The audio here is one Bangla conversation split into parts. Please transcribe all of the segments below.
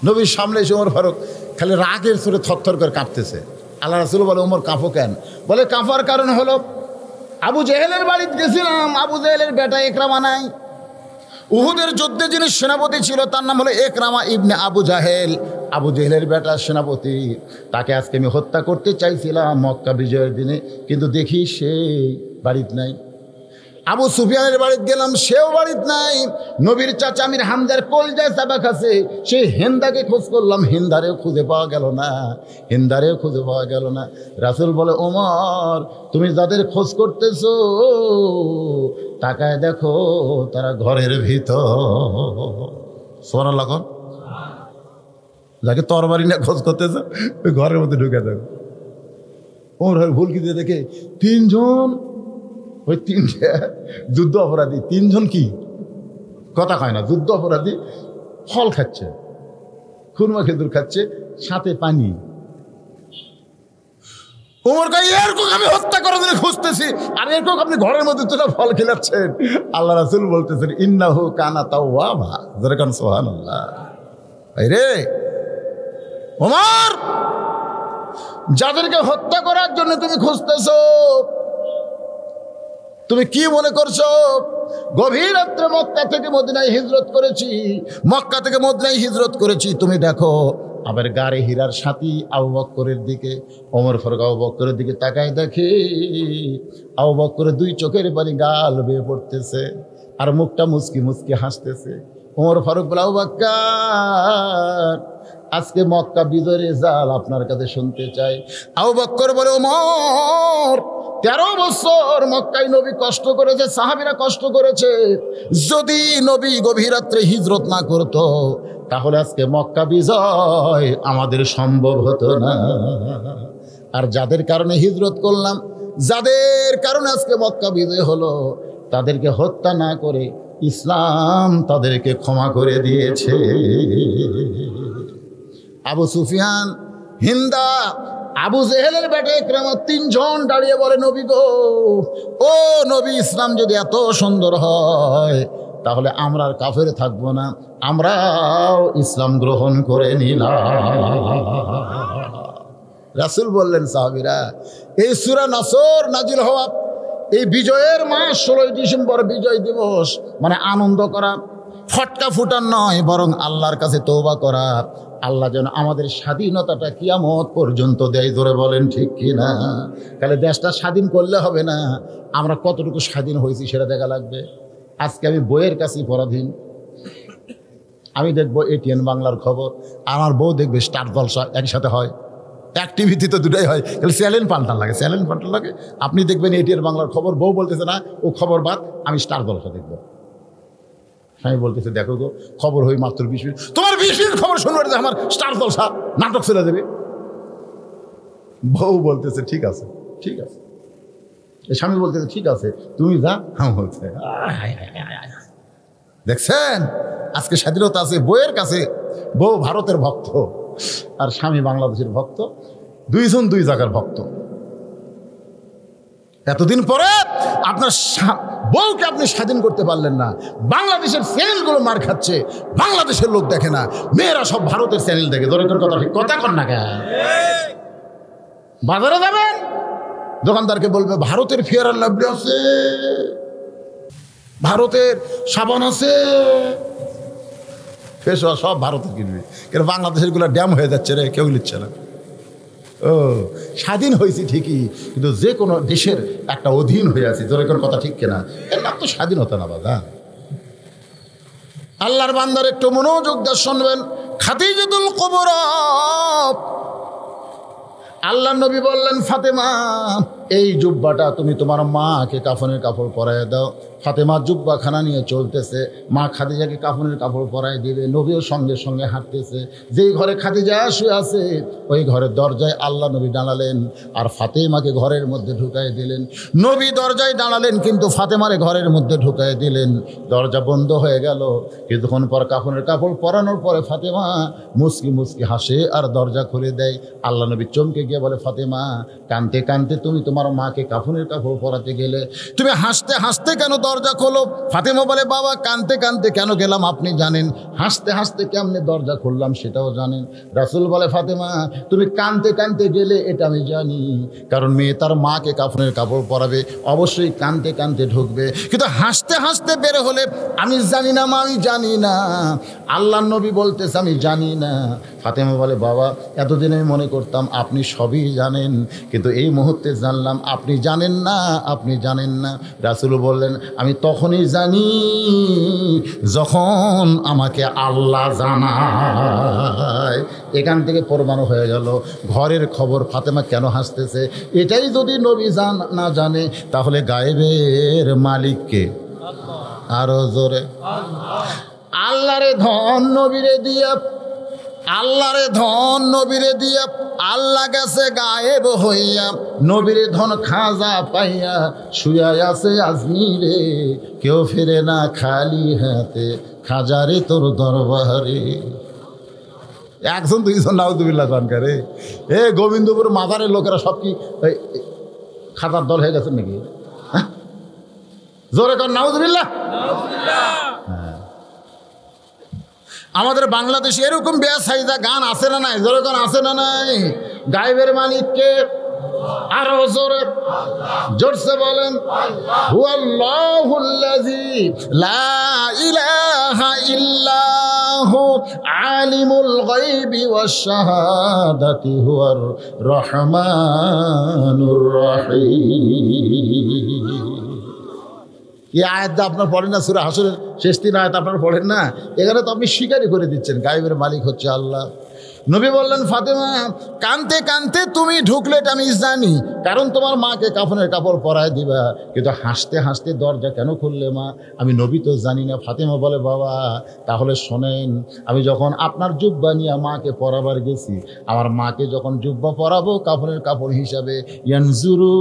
নবীর সামনে এসে ওমর ফারুক খালি রাগের সুরে থরথর করে কাঁপতেছে। আল্লাহ রাসূল বলে, ওমর কাঁপো কেন? বলে, কাঁপার কারণ হলো আবু জেহেলের বাড়িতে গেছিলাম, আবু জেহেলের বেটা ইকরামা নাই। উহুদের যুদ্ধে যিনি সেনাপতি ছিল তার নাম হলো ইকরামা ইবনে আবু জাহেল, আবু জেহেলের বেটা সেনাপতি। তাকে আজকে আমি হত্যা করতে চাইছিলাম মক্কা বিজয়ের দিনে, কিন্তু দেখি সে বাড়িতে নাই। আবু সুফিয়ানের বাড়িতে গেলাম, সেও বাড়িতে নাই। নবীর চাচা আমির হামজার কলজায় চাবা খাচ্ছে, সেই হিন্দাকে খোঁজ করলাম, হিন্দারেও খুঁজে পাওয়া গেল না, হিন্দারেও খুঁজে পাওয়া গেল না। রাসূল বলে, ওমর তুমি যাদের খোঁজ করতেছো তাকায় দেখো তারা ঘরের ভিতর। সুবহানাল্লাহ। যাকে তরবারি না খোঁজ করতেছো ওই ঘরের মধ্যে ঢুকে দেখো। ওমর ভুল কি দিয়ে দেখে তিনজন, ওই তিনটে যুদ্ধ অপরাধী, তিনজন কি কথা কয় না, যুদ্ধ অপরাধী ফল খাচ্ছে, খুরমা খেজুর খাচ্ছে, সাথে পানি। ওমর কয়, এরকম আমি হত্যা করার জন্য খুঁজতেছি, আর এরকম আপনি ঘরের মধ্যে তোরা ফল খেলাচ্ছেন। আল্লাহ রাসূল বলতেছেন, ইন্নাহু কানা তাওয়াবা। যেরকম সুবহানাল্লাহ। রে ওমর, যাদেরকে হত্যা করার জন্য তুমি খুঁজতেছো, তুমি কি মনে করছো গভীর রাত্রে মক্কা থেকে মদিনায় হিজরত করেছি, মক্কা থেকে মদিনায় হিজরত করেছি? তুমি দেখো আবার গাড়ি হীরার সাথী আবু বকরের দিকে, ওমর ফারুক আবু বকরের দিকে তাকায় দেখে আবু বকরের দুই চোখের পানি গাল বেয়ে পড়তেছে, আর মুখটা মুচকি মুচকি হাসতেছে। ওমর ফারুক বলে, আবু বকর আজকে মক্কা বিজয়ের রেজাল্ট আপনার কাছে শুনতে চাই। আবু বকর বলে, ওমর 13 বছর মক্কায় নবী কষ্ট করেছে, সাহাবীরা কষ্ট করেছে, যদি নবী গভীর রাত্রে হিজরত না করতো তাহলে আজকে মক্কা বিজয় আমাদের সম্ভব হতো না। আর যাদের কারণে হিজরত করলাম, যাদের কারণে আজকে মক্কা বিজয় হলো, তাদেরকে হত্যা না করে ইসলাম তাদেরকে ক্ষমা করে দিয়েছে। আবু সুফিয়ান, হিন্দা, আবু জেহেলের বেটা ইকরামা তিনজন দাঁড়িয়ে বলে, নবী গো, ও নবী, ইসলাম যদি এত সুন্দর হয় তাহলে আমরা আর কাফের থাকবো না, আমরাও ইসলাম গ্রহণ করে নিলাম। রাসূল বললেন, সাহাবীরা, এই সূরা নসর নাজিল হওয়া এই বিজয়ের মাস 16 ডিসেম্বর বিজয় দিবস, মানে আনন্দ করা, ফটকা ফুটান নয়, বরং আল্লাহর কাছে তওবা করা, আল্লাহ যেন আমাদের স্বাধীনতাটা কিয়ামত পর্যন্ত দেয়। ধরে বলেন ঠিক কিনা? তাহলে দেশটা স্বাধীন করলে হবে না, আমরা কতটুকু স্বাধীন হয়েছি সেটা দেখা লাগবে। আজকে আমি বইয়ের কাছেই পরাধীন, আমি দেখবো এটিএন বাংলার খবর, আমার বউ দেখবে স্টার জলসা, একসাথে হয়, অ্যাক্টিভিটি তো দুটাই হয়, তাহলে চ্যানেল পাল্টান লাগে, চ্যানেল পাল্টান লাগে। আপনি দেখবেন এটিএন বাংলার খবর, বউ বলতেছে না ও খবর বাদ, আমি স্টার জলসা দেখবো। আমি বলতেছে, দেখো গো, খবর হই মাত্র 20 মিনিট, তোমার 20 মিনিট খবর শুনবে আমার স্টার জলসা নাটক চলে যাবে। বউ বলতেছে, ঠিক আছে ঠিক আছে। স্বামী বলতেছে, ঠিক আছে তুমি যা। হ্যাঁ বলছে, দেখছেন আজকে স্বাধীনতা আছে বউয়ের কাছে। বউ ভারতের ভক্ত আর স্বামী বাংলাদেশের ভক্ত, দুইজন দুই জায়গার ভক্ত। এতদিন পরে আপনার বউকে আপনি স্বাধীন করতে পারলেন না, বাংলাদেশের চ্যানেলগুলো মার খাচ্ছে, বাংলাদেশের লোক দেখে না, মেয়েরা সব ভারতের চ্যানেল দেখে। দরকার কথা ঠিক কথা কর না কেন? বাজারে যাবেন, দোকানদারকে বলবে ভারতের ফেয়ার অ্যান্ড লাভলি আছে, ভারতের সাবান আছে, ফেস ওয়াশ সব ভারতে কিনবে, কেন বাংলাদেশের গুলো ড্যাম হয়ে যাচ্ছে রে, কেউ নিচ্ছে না। ও স্বাধীন হয়েছি ঠিকই, কিন্তু যে কোনো দেশের একটা অধীন হয়ে আছে। দরকার কথা ঠিক কিনা? এর নাম তো স্বাধীনতা না বাবা। আল্লাহর বান্দার একটু মনোযোগ দিয়ে শুনবেন। খাদিজাতুল কুবরা, আল্লাহ নবী বললেন, ফাতেমা এই জুব্বাটা তুমি তোমার মাকে কাফনের কাপড় পরায় দাও। ফাতেমা জুব্বা খানা নিয়ে চলতেছে, মা খাদিজাকে কাফনের কাপড় পরায় দিলে, নবীও সঙ্গে সঙ্গে হাঁটতেছে। যেই ঘরে খাদিজা শুয়ে আছে ওই ঘরের দরজায় আল্লাহ নবী দাঁড়ালেন আর ফাতেমাকে ঘরের মধ্যে ঢুকাই দিলেন। নবী দরজায় দাঁড়ালেন কিন্তু ফাতেমারে ঘরের মধ্যে ঢুকাই দিলেন। দরজা বন্ধ হয়ে গেল। কিছুক্ষণ পর কাফনের কাপড় পরানোর পরে ফাতেমা মুচকি মুচকি হাসে আর দরজা খুলে দেয়। আল্লাহ নবী চমকে গিয়ে বলে, ফাতেমা কাঁদতে কাঁদতে তুমি তোমার মাকে কাফনের কাপড় পরাতে গেলে, তুমি হাসতে হাসতে কেন দরজা খোলো। ফাতেমা বলে বাবা কাঁদতে কাঁদতে কেন গেলাম আপনি জানেন, হাসতে হাসতে কেমনে দরজা খুললাম সেটাও জানেন। রাসূল বলে ফাতেমা তুমি কাঁদতে কাঁদতে গেলে এটা আমি জানি, কারণ মেয়ে তার মাকে কাফনের কাপড় পরাবে, অবশ্যই কাঁদতে কাঁদতে ঢুকবে, কিন্তু হাসতে হাসতে বের হলে আমি জানি না মা, আমি জানি না। আল্লাহর নবী বলতেছে আমি জানি না। ফাতেমা বলে বাবা এতদিন আমি মনে করতাম আপনি সবই জানেন, কিন্তু এই মুহূর্তে জানলাম আপনি জানেন না, আপনি জানেন না। রাসূল বললেন আমি তখনই জানি যখন আমাকে আল্লাহ জানায়। এখান থেকে প্রমাণ হয়ে গেল ঘরের খবর ফাতেমা কেন হাসতেছে। এটাই যদি নবী না জানে তাহলে গায়েবের মালিককে আরো জোরে আল্লাহরে ধন নবীরে দিয়া, আল্লাহরে ধন নবীরে দিয়া, আল্লাহ গেছে গায়েব হইয়া, নবীরে ধন খাজা পাইয়া, শুয়া আছে আজমিরে, কেউ ফিরে না খালি হাতে, খাজারে তোর দরবারে। একজন দুইজন নাউজুবিল্লাহ খানকারে এ গোবিন্দপুর মাজারের লোকেরা সব কি খাজার দল হয়ে গেছে নাকি? জোরে কর নাউজুবিল্লাহ। আমাদের বাংলাদেশে এরকম বেসাইজা গান আছে না নাই? জোরে কোন আছে না নাই? গায়েবের মালিককে আরো জোরে জোরসে বলেন হুয়াল্লাহুল্লাযী লা ইলাহা ইল্লাহু আলিমুল গায়বি ওয়াশ শাহাদাতি হুয়ার রহমানুর রহিম। এই আয়াতটা আপনার পড়েন না? সূরা হাসরের শেষ 3 আয়াত আপনারা পড়েন না? এখানে তো আপনি স্বীকারই করে দিচ্ছেন গায়েবের মালিক হচ্ছে আল্লাহ। নবী বললেন ফাতেমা কানতে কানতে তুমি ঢুকলে এটা আমি জানি, কারণ তোমার মাকে কাফনের কাপড় পরায় দিবা, কিন্তু হাসতে হাসতে দরজা কেন খুললে মা? আমি নবী তো জানি না। ফাতেমা বলে বাবা তাহলে শোনেন, আমি যখন আপনার জুব্বা নিয়ে মাকে পরাবার গেছি, আমার মাকে যখন জুব্বা পরাবো কাফনের কাপড় হিসাবে, ইয়ানজুরু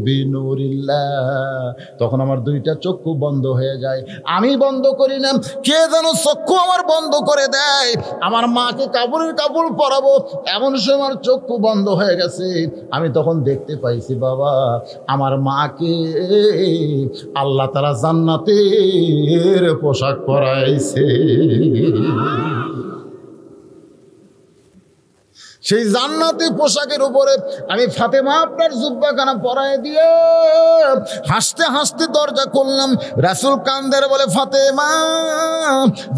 বিনুরিল্লাহ, তখন আমার 2টা চক্ষু বন্ধ হয়ে যায়। আমি বন্ধ করি না, কে যেন চক্ষু আমার বন্ধ করে দেয়। আমার মাকে কাপড়ের কাপড় পরাবো, এমন সময় আমার চক্ষু বন্ধ হয়ে গেছে। আমি তখন দেখতে পাইছি বাবা আমার মাকে আল্লাহ তাআলা জান্নাতের পোশাক পরাইছে। সেই জান্নাতি পোশাকের উপরে আমি ফাতেমা আপনার জুব্বাখানা পরায় দিয়ে হাসতে হাসতে দরজা খুললাম। রাসূল কান্দের বলে ফাতেমা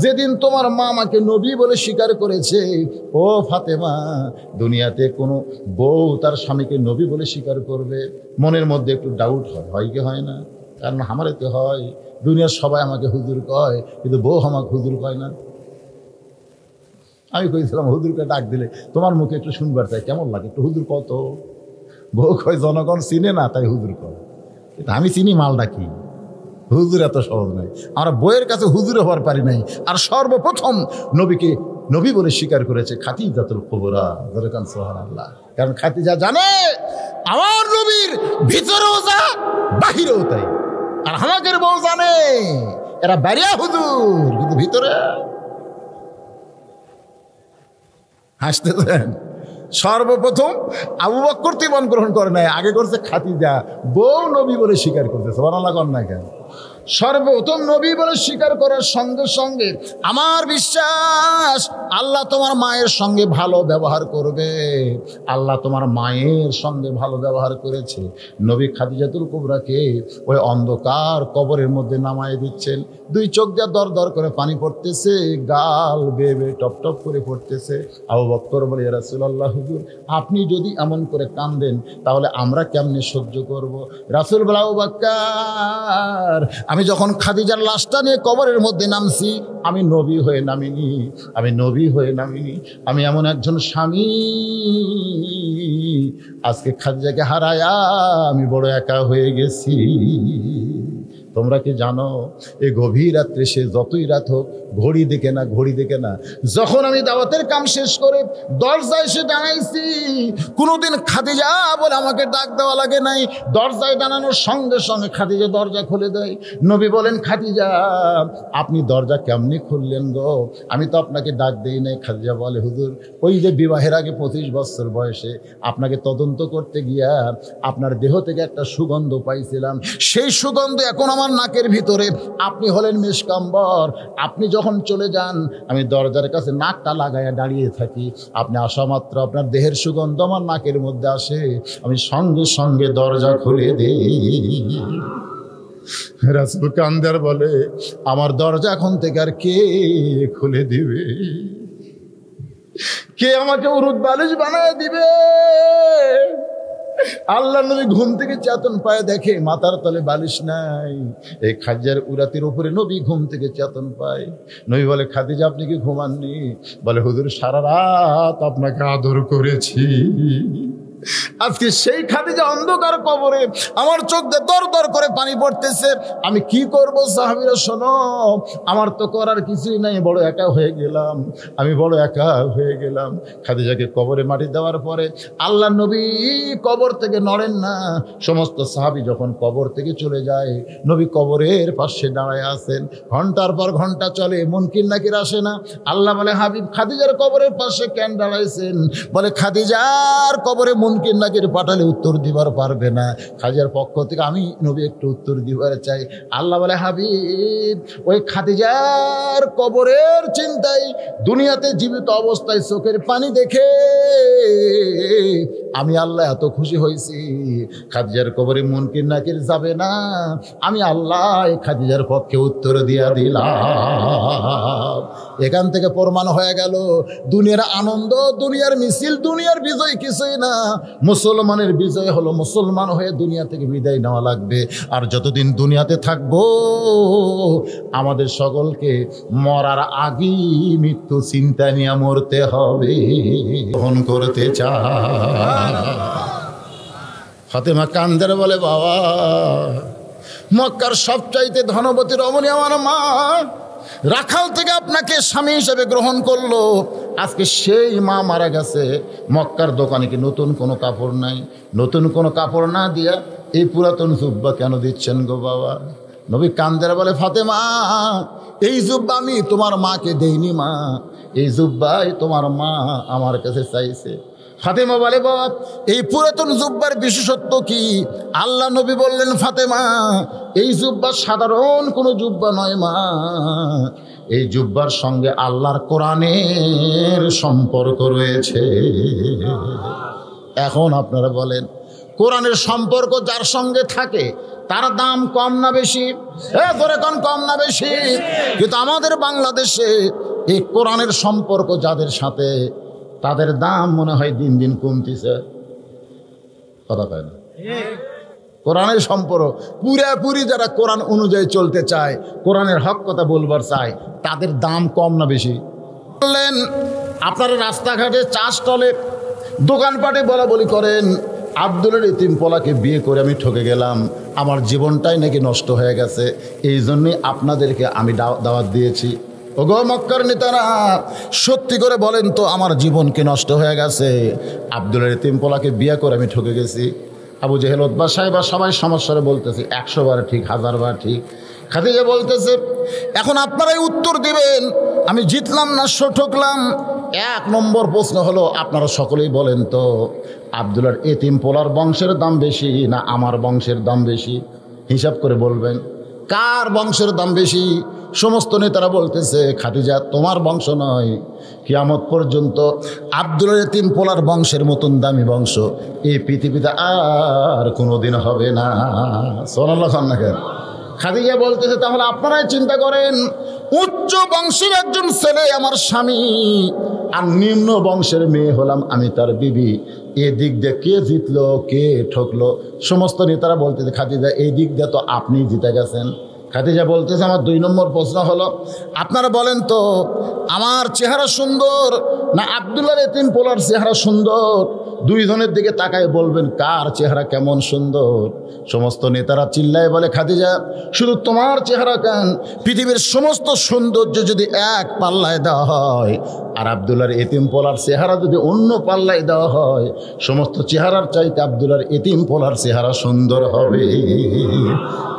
যেদিন তোমার মা আমাকে নবী বলে স্বীকার করেছে, ও ফাতেমা দুনিয়াতে কোনো বউ তার স্বামীকে নবী বলে স্বীকার করবে? মনের মধ্যে একটু ডাউট হয় কি হয় না? কারণ আমারে তো হয়, দুনিয়ার সবাই আমাকে হুজুর কয়, কিন্তু বউ আমাকে হুজুর কয় না। আমি কইছিলাম হুজুরকে ডাক দিলে তোমার মুখে একটু শুনবার চাই, কেমন লাগে একটু হুজুর কত? বউ কয় জনগণ চিনে না তাই হুজুর কয়, কিন্তু আমি চিনি মালটা কি। হুজুর এত সহজ নয়, আমরা বইয়ের কাছে হুজুর হওয়ার পারি নাই। আর সর্বপ্রথম নবীকে নবী বলে স্বীকার করেছে খাদিজাতুল কুবরা, সুবহানাল্লাহ। কারণ খাদিজা জানে আমার নবীর ভিতরেও যা বাহিরেও তাই, আর আমাদের বউ জানে এরা বাইরে হুজুর কিন্তু ভিতরে। হাসতেছেন? সর্বপ্রথম আবু বকর ঈমান গ্রহণ করে নাই, আগে করছে খাদিজা, বউ নবী বলে স্বীকার করতে। সুবহানাল্লাহ কর না কেন? সর্বপ্রথম নবী বলে স্বীকার করার সঙ্গে সঙ্গে আমার বিশ্বাস আল্লাহ তোমার মায়ের সঙ্গে ভালো ব্যবহার করবে। আল্লাহ তোমার মায়ের সঙ্গে ভালো ব্যবহার করেছে। নবী খাদিজাতুল কুবরাকে ওই অন্ধকার কবরের মধ্যে নামায় দিচ্ছেন, 2 চোখ দিয়ে দর দর করে পানি পড়তেছে, গাল বেয়ে বেয়ে টপ টপ করে পড়তেছে। আবু বকর বলে ইয়া রাসূলুল্লাহ হুজুর আপনি যদি এমন করে কাঁদেন তাহলে আমরা কেমনে সহ্য করব? রাসূল বলে আবু বকর আমি যখন খাদিজার লাশটা নিয়ে কবরের মধ্যে নামছি আমি নবী হয়ে নামিনি, আমি নবী হয়ে নামিনি, আমি এমন একজন স্বামী আজকে খাদিজাকে হারায়া আমি বড় একা হয়ে গেছি। তোমরা কি জানো এই গভীর রাত্রে সে যতই রাত হোক ঘড়ি দেখে না, ঘড়ি দেখে না। যখন আমি দাওয়াতের কাম শেষ করে দরজায় এসে দাঁড়াইছি, কোনোদিন খাদিজা বলে আমাকে ডাক দেওয়া লাগে নাই। দরজায় দাঁড়ানোর সঙ্গে সঙ্গে খাদিজা দরজা খুলে দেয়। নবী বলেন খাদিজা আপনি দরজা কেমনি খুললেন গো? আমি তো আপনাকে ডাক দেই নাই। খাদিজা বলে হুজুর ওই যে বিবাহের আগে 25 বছর বয়সে আপনাকে তদন্ত করতে গিয়া আপনার দেহ থেকে একটা সুগন্ধ পাইছিলাম, সেই সুগন্ধ এখন আমার আমার নাকের ভিতরে, আপনি হলেন মেশকাম্বর। আপনি যখন চলে যান আমি দরজার কাছে নাকটা লাগাইয়া দাঁড়িয়ে থাকি, আপনি আসা মাত্র আপনার দেহের সুগন্ধ আমার নাকের মধ্যে আসে, আমি সঙ্গে সঙ্গে দরজা খুলে দিই। রাসূল কান্দার বলে, আমার দরজা এখন থেকে আর কে খুলে দিবে? কে আমাকে উরুদ বালিশ বানায় দিবে? আল্লাহ নবী ঘুম থেকে চেতন পায়, দেখে মাথার তলে বালিশ নাই। এই খাদিজার উরাতির উপরে নবী ঘুম থেকে চেতন পায়। নবী বলে, খাদিজা আপনি কি ঘুমাননি? বলে, হুজুর সারা রাত আপনাকে আদর করেছি। আজকে সেই খাদিজা অন্ধকার কবরে, আমার চোখ দিয়ে দর দর করে পানি পড়তেছে। আমি কি করব? সাহাবীরা শোনো, আমার তো করার কিছুই নাই, বড় একা হয়ে গেলাম, আমি বড় একা হয়ে গেলাম। খাদিজাকে কবরে মাটি দেওয়ার পরে আল্লাহ নবী কবর থেকে নড়েন না। সমস্ত সাহাবী যখন কবর থেকে চলে যায়, নবী কবরের পাশে দাঁড়ায় আছেন। ঘন্টার পর ঘন্টা চলে, মুনকির নাকির আসে না। আল্লাহ বলে, হাবিব খাদিজার কবরের পাশে কেন দাঁড়াইছেন? বলে, খাদিজার কবরে মুনকির নাকির পাঠালে উত্তর দিবার পারবে না, খাদিজার পক্ষ থেকে আমি নবী একটু উত্তর দিবার চাই। আল্লাহ বলে, হাবিব ওই খাদিজার কবরের চিন্তায় দুনিয়াতে জীবিত অবস্থায় চোখের পানি দেখে আমি আল্লাহ এত খুশি হয়েছি, খাদিজার কবরে মুনকির নাকির যাবে না, আমি আল্লাহ খাদিজার পক্ষে উত্তর দিয়া দিলাম। এখান থেকে প্রমাণ হয়ে গেল, দুনিয়ার আনন্দ, দুনিয়ার মিছিল, দুনিয়ার বিজয় কিছুই না। মুসলমানের বিজয় হলো মুসলমান হয়ে দুনিয়া থেকে বিদায় নেওয়া লাগবে। আর যতদিন দুনিয়াতে থাকবো আমাদের সকলকে মরার আগেই মৃত্যু চিন্তা নিয়ে মরতে হবে। গ্রহণ করতে চায়। ফাতেমা কান্দের বলে, বাবা মক্কার সবচাইতে ধনবতী রমণী আমার মা, রাখাল থেকে আপনাকে স্বামী হিসেবে গ্রহণ করলো, আজকে সেই মা মারা গেছে। মক্কার দোকানে কি নতুন কোনো কাপড় নাই? নতুন কোনো কাপড় না দিয়া এই পুরাতন জুব্বা কেন দিচ্ছেন গো বাবা? নবী কান্দের বলে, ফাতেমা এই জুব্বা আমি তোমার মাকে দেইনি মা, এই জুব্বাই তোমার মা আমার কাছে চাইছে। ফাতেমা বলে, বাবা এই পুরাতন জুব্বার বিশেষত্ব কি? আল্লাহ নবী বললেন, ফাতেমা এই জুব্বা সাধারণ কোনো জুব্বা নয় মা, এই জুব্বার সঙ্গে আল্লাহর কোরআনের সম্পর্ক রয়েছে। এখন আপনারা বলেন, কোরআনের সম্পর্ক যার সঙ্গে থাকে তার দাম কম না বেশি? ধরে কম না বেশি? কিন্তু আমাদের বাংলাদেশে এই কোরআনের সম্পর্ক যাদের সাথে, তাদের দাম মনে হয় দিন দিন কমতেছে। কথা কয় না? কোরআনের সম্পর্ক পুরাপুরি যারা কোরআন অনুযায়ী চলতে চায়, কোরআনের হক কথা বলবার চায়, তাদের দাম কম না বেশি? বললেন, আপনারা রাস্তাঘাটে, চা স্টলে, দোকানপাটে বলা বলি করেন, আব্দুলের এতিম পোলাকে বিয়ে করে আমি ঠকে গেলাম, আমার জীবনটাই নাকি নষ্ট হয়ে গেছে, এই জন্যই আপনাদেরকে আমি দাওয়াত দিয়েছি। ওগো মক্কার নেতারা, সত্যি করে বলেন তো, আমার জীবন কি নষ্ট হয়ে গেছে? আব্দুলের এতিম পোলাকে বিয়ে করে আমি ঠকে গেছি। আবু জেহেল, উতবা, সাহেবা সবাই সমস্যারে বলতেছি, 100 বার ঠিক, 1000 বার ঠিক। খাদিজা বলতেছে, এখন আপনারাই উত্তর দিবেন আমি জিতলাম না ঠকলাম। 1 নম্বর প্রশ্ন হলো, আপনারা সকলেই বলেন তো, আব্দুলের এতিম পোলার বংশের দাম বেশি না আমার বংশের দাম বেশি? হিসাব করে বলবেন, কার বংশের দাম বেশি? সমস্ত নেতারা বলতেছে, খাদিজা তোমার বংশ নয়, কিয়ামত পর্যন্ত আব্দুলের এতিম পোলার বংশের মতন দামি বংশ এই পৃথিবীতে আর কোনোদিন হবে না। সুবহানাল্লাহ। খাদিজা বলতেছে, তাহলে আপনারাই চিন্তা করেন, উচ্চ বংশের একজন ছেলে আমার স্বামী, আর নিম্ন বংশের মেয়ে হলাম আমি তার বিবি, এদিক দিয়ে কে জিতলো কে ঠকলো? সমস্ত নেতারা বলতেছে, খাদিজা এই দিক দিয়ে তো আপনি জিতে গেছেন। খাদিজা বলতেছে, আমার 2 নম্বর প্রশ্ন হলো, আপনারা বলেন তো, আমার চেহারা সুন্দর না আব্দুল্লাহর এতিম পোলার চেহারা সুন্দর? 2 জনের দিকে তাকায় বলবেন কার চেহারা কেমন সুন্দর। সমস্ত নেতারা চিল্লায় বলে, খাদিজা শুধু তোমার চেহারা কেন, পৃথিবীর সমস্ত সৌন্দর্য যদি এক পাল্লায় দেওয়া হয় আর আব্দুল্লাহর এতিম পোলার চেহারা যদি অন্য পাল্লায় দেওয়া হয়, সমস্ত চেহারার চাইতে আব্দুল্লাহর এতিম পোলার চেহারা সুন্দর হবে।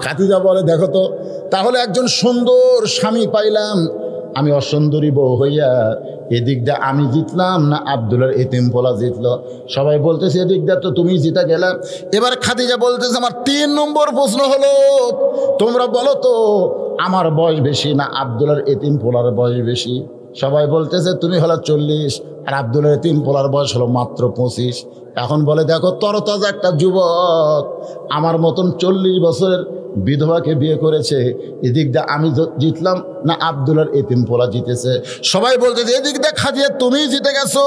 খাদিজা বলে, দেখো তো, তাহলে একজন সুন্দর স্বামী পাইলাম, আমি অসুন্দরী বউ হইয়া এদিক দিয়ে আমি জিতলাম না আব্দুলের এতিম পোলা জিতলো? সবাই বলতেছে এদিক দিয়ে তো তুমি জিতা গেলা। এবার খাদিজা বলতেছে আমার 3 নম্বর প্রশ্ন হলো, তোমরা বলো তো আমার বয়স বেশি না আব্দুলের এতিম পোলার বয়স বেশি? সবাই বলতেছে তুমি হলো 40 আর আব্দুলের এতিম পোলার বয়স হলো মাত্র 25। এখন বলে দেখো তরতাজা একটা যুবক আমার মতন 40 বছরের বিধবাকে বিয়ে করেছে, এদিক দিয়ে আমি জিতলাম না আব্দুলের এতিম পোলা জিতেছে? সবাই বলছে যে এদিক দিয়ে খাদিজা তুমি জিতে গেছো,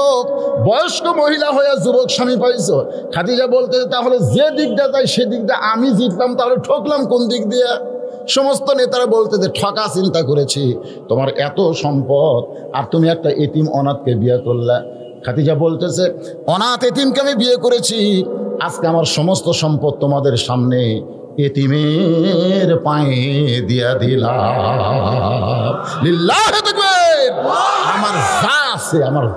বয়স্ক মহিলা হয়ে যুবক স্বামী পাইছো। খাদিজা বলতে তাহলে যে দিক দিয়ে যাই সেদিক দিয়ে আমি জিতলাম, তাহলে ঠকলাম কোন দিক দিয়ে? সমস্ত নেতারা বলতে যে ঠকা চিন্তা করেছি, তোমার এত সম্পদ আর তুমি একটা এতিম অনাথকে বিয়ে করলা। খাদিজা বলতেছে অনাথ এতিমকে আমি বিয়ে করেছি, আজকে আমার সমস্ত সম্পদ তোমাদের সামনে এতিমের পায়ে দিয়া দিলাম। লিল্লাহি তাকবীর। আমার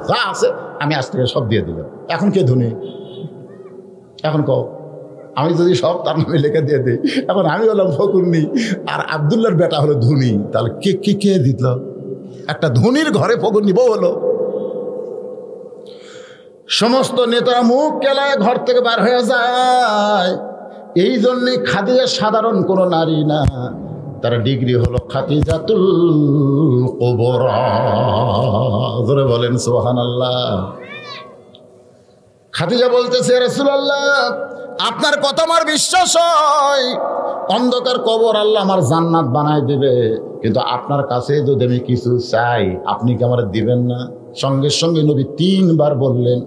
যা আছে আমি আজ থেকে সব দিয়ে দিলাম। এখন কে ধনী? এখন কও, আমি যদি সব তার নামে লিখে দিয়ে দিই, এখন আমি হলাম ফকুন্নি আর আব্দুল্লাহর বেটা হলো ধনী, তাহলে কে দিত? একটা ধনীর ঘরে ফকুন্নি বউ হলো। সমস্ত নেতারা মুখ কেলায় ঘর থেকে বার হয়ে যায়। এই জন্যে খাদিজা সাধারণ কোনো নারী না, তার ডিগ্রি হলো খাদিজাতুল কুবরা। জোরে বলেন সুবহানাল্লাহ। খাদিজা বলতেছে রাসূলুল্লাহ আপনার কথা আমার বিশ্বাস হয়, অন্ধকার কবর আল্লাহ আমার জান্নাত বানায় দিবে, কিন্তু আপনার কাছে যদি আমি কিছু চাই আপনি কি আমার দিবেন না? সঙ্গে সঙ্গে নবী 3 বার বললেন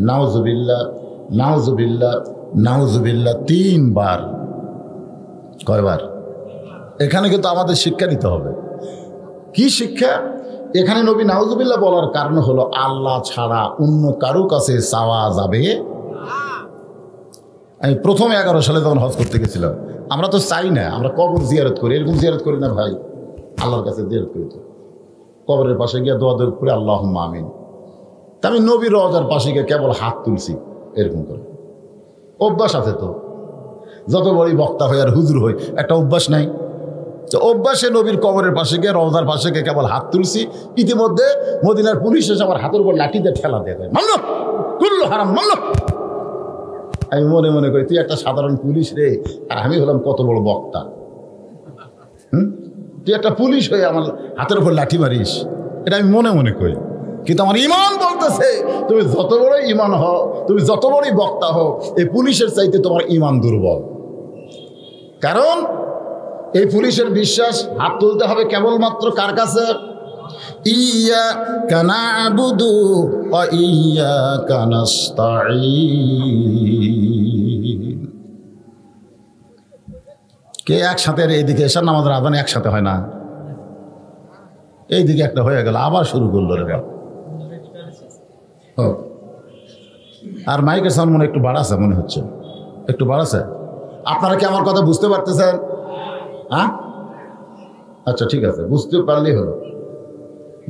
নাউজুবিল্লাহ নাউজুবিল্লাহ নাউজুবিল্লাহ 3 বার। কয়বার? এখানে কিন্তু আমাদের শিক্ষা নিতে হবে। কি শিক্ষা? এখানে নবী নাউজুবিল্লাহ বলার কারণ হলো আল্লাহ ছাড়া অন্য কারো কাছে চাওয়া যাবে। আমি প্রথম 11 সালে যখন হজ করতে গেছিলাম, আমরা তো চাই না, আমরা কবর জিয়ারত করি, এরকম জিয়ারত করি না ভাই, আল্লাহর কাছে জিয়ারত করি। তো কবরের পাশে গিয়ে দোয়া দোয়া করে আল্লাহুম্মা আমিন। তা আমি নবীর রওজার পাশে গিয়ে কেবল হাত তুলছি এরকম করে। অভ্যাস আছে তো, যত বড়ই বক্তা হয় আর হুজুর হই, একটা অভ্যাস নাই? তো অভ্যাসে নবীর কবরের পাশে গিয়ে রওজার পাশে গিয়ে কেবল হাত তুলছি। ইতিমধ্যে মদিনার পুলিশ এসে আমার হাতের উপর লাঠি দিয়ে ঠেলা দিয়ে দেয়, মানলো কুল্লু হারাম মানলো। আমি মনে মনে করি তুই একটা সাধারণ পুলিশ রে, আর আমি হলাম কত বড় বক্তা। তুই একটা পুলিশ হয়ে আমার হাতের উপর লাঠি মারিস, এটা আমি মনে মনে করি। কিন্তু আমার ইমান বলতেছে তুমি যত বড়ই ইমান হও, তুমি যত বড়ই বক্তা হও, এই পুলিশের চাইতে তোমার ইমান দুর্বল। কারণ এই পুলিশের বিশ্বাস হাত তুলতে হবে কেবলমাত্র কার কাছে? ইয়্যাকা না'বুদু ওয়া ইয়্যাকা নাস্তাঈন। কে একসাথে এইদিকে এসার নামাজের আযান একসাথে হয় না, এইদিকে একটা হয়ে গেল আবার শুরু করলো রে। আর মাইকের সাউন্ড মনে একটু বাড়াছে, মনে হচ্ছে একটু বাড়াছে। আপনারা কি আমার কথা বুঝতে পারতেছেন? হ্যাঁ, আচ্ছা ঠিক আছে, বুঝতে পারলেই হলো।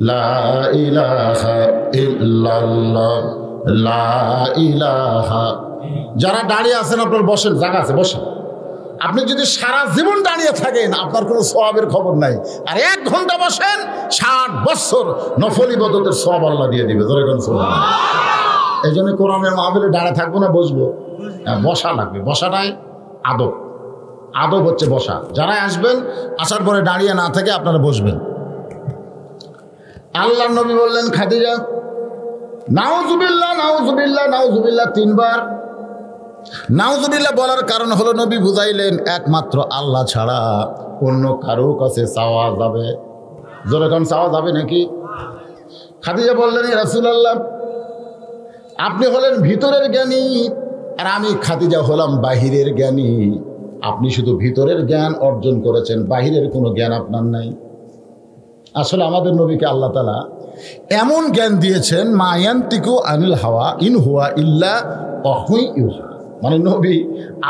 লা ইলাহা ইল্লাল্লাহ লা ইলাহা। যারা দাঁড়িয়ে আছেন আপনার বসেন, জায়গা আছে বসেন। আপনি যদি সারা জীবন দাঁড়িয়ে থাকেন আপনার কোনো সওয়াবের খবর নাই, আর 1 ঘন্টা বসেন 60 বছর নফল ইবাদতের সওয়াব আল্লাহ দিয়ে দিবে। ধরে কোন সুবহানাল্লাহ। এই জন্য কোরআনের মাহফিলে দাঁড়িয়ে থাকবো না, বসবো। বসা লাগবে, বসাটাই আদব। আদব হচ্ছে বসা। যারা আসবেন আসার পরে দাঁড়িয়ে না থেকে আপনারা বসবেন। আল্লাহর নবী বললেন খাদিজা নাউজুবিল্লাহ নাউজুবিল্লাহ নাউজুবিল্লাহ 3 বার। নাউজুবিল্লাহ বলার কারণ হলো নবী বুঝাইলেন একমাত্র আল্লাহ ছাড়া অন্য কারো কাছে চাওয়া যাবে। জোরে কোন চাওয়া যাবে নাকি? খাদিজা বললেন ইয়া রাসূলুল্লাহ আপনি হলেন ভিতরের জ্ঞানী আর আমি খাদিজা হলাম বাহিরের জ্ঞানী। আপনি শুধু ভিতরের জ্ঞান অর্জন করেছেন, বাহিরের কোনো জ্ঞান আপনার নাই। আসলে আমাদের নবীকে আল্লাহ তাআলা এমন জ্ঞান দিয়েছেন মা ইয়ানতিকু আনিল হাওয়া ইন হুয়া ইল্লা ওয়াহয়ুন ইউহা। মানে নবী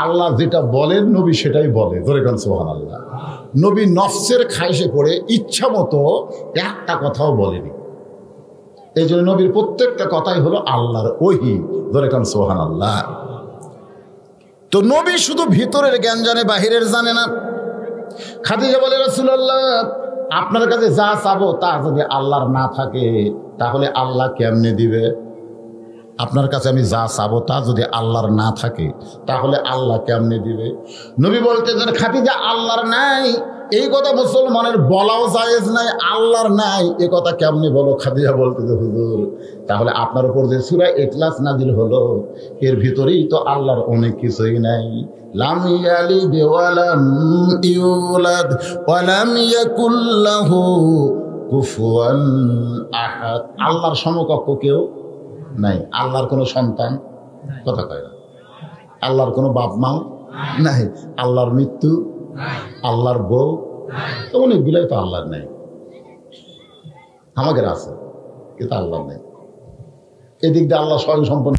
আল্লাহ যেটা বলেন নবী সেটাই বলে। ধরে কোন সুবহানাল্লাহ। নবী নফসের খাইশে পড়ে ইচ্ছা মতো একটা কথাও বলেনি। এই জন্য নবীর প্রত্যেকটা কথাই হলো আল্লাহর ওহী। ধরে কোন সুবহানাল্লাহ। তো নবী শুধু ভিতরের জ্ঞান জানে, বাহিরের জানে না। খাদিজা বলে রাসূলুল্লাহ আপনার কাছে যা চাবো তা যদি আল্লাহর না থাকে তাহলে আল্লাহ কেমনে দিবে? আপনার কাছে আমি যা চাবো তা যদি আল্লাহর না থাকে তাহলে আল্লাহ কেমনে দিবে? নবী বলতেছেন খাদিজা আল্লাহর নাই এই কথা মুসলমানের বলাও জায়েজ নাই, আল্লাহর নাই এ কথা কেমনে বলো? খাদিজা বলতেছে হুজুর তাহলে আপনার উপর যে সূরা ইখলাস নাজিল হলো এর ভিতরেই তো আল্লাহর অনেক কিছুই নাই। লাম ইয়ালিদ ওয়া লাম ইউলাদ ওয়া লাম ইয়াকুল লাহু কুফুয়ান আহাদ। আল্লাহর সমকক্ষ কেউ নাই, আল্লাহর কোনো সন্তান কথা কয় না, আল্লাহর কোনো বাপ মাও নাই, আল্লাহর মৃত্যু, আল্লাহর বউ, তো অনেকগুলাই তো আল্লাহর নেই। আমাদের আছে কিন্তু আল্লাহর নেই। এদিক দিয়ে আল্লাহ স্বয়ং সম্পন্ন।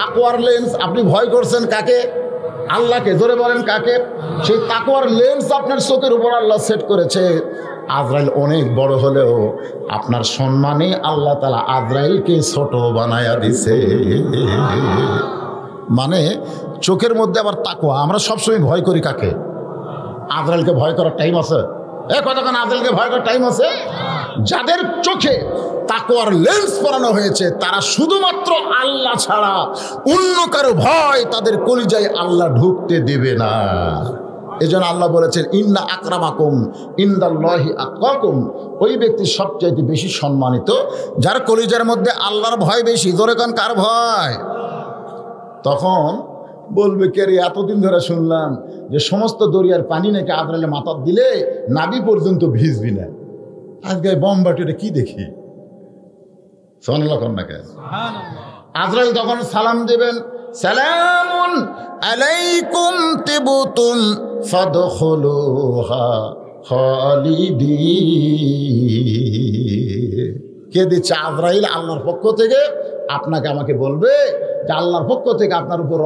তাকওয়ার লেন্স আপনি ভয় করছেন কাকে? আল্লাহকে। জোরে বলেন কাকে? সেই তাকওয়ার লেন্স আপনার চোখের উপর আল্লাহ সেট করেছে। আজরাইল অনেক বড় হলেও আপনার সম্মানে আল্লাহ তাআলা আজরাইলকে ছোট বানায়া দিছে। মানে চোখের মধ্যে আবার তাকওয়া। আমরা সবসময় ভয় করি কাকে? আজরাইলকে ভয় করার টাইম আছে? কতক্ষণ আদেলকে ভয় করার টাইম আছে? যাদের চোখে তাকওয়ার লেন্স পরানো হয়েছে তারা শুধুমাত্র আল্লাহ ছাড়া অন্য কারো ভয় তাদের কলিজায় আল্লাহ ঢুকতে দেবে না। এজন্য আল্লাহ বলেছেন ইন্না আকরামাকুম ইনদাল্লাহি আতকাকুম, ওই ব্যক্তি সবচাইতে বেশি সম্মানিত যার কলিজার মধ্যে আল্লাহর ভয় বেশি। জোরে কান, কার ভয়? তখন বলবে কে রে, এতদিন ধরে শুনলাম যে সমস্ত দরিয়ার পানি নাকি আজরাইলে মাথা দিলে নাভি পর্যন্ত ভিজবি না, আজকে বোমবাটিটা কি দেখি। সুবহানাল্লাহ কর না কেন? আজরাইল তখন সালাম দেবেন, সালামুন আলাইকুম তিবতুম ফাদখুলুহা খালিদিন। কে দিচ্ছে? আজরাইল আল্লাহর পক্ষ থেকে আপনাকে আমাকে বলবে যে আল্লাহর পক্ষ থেকে আপনার উপর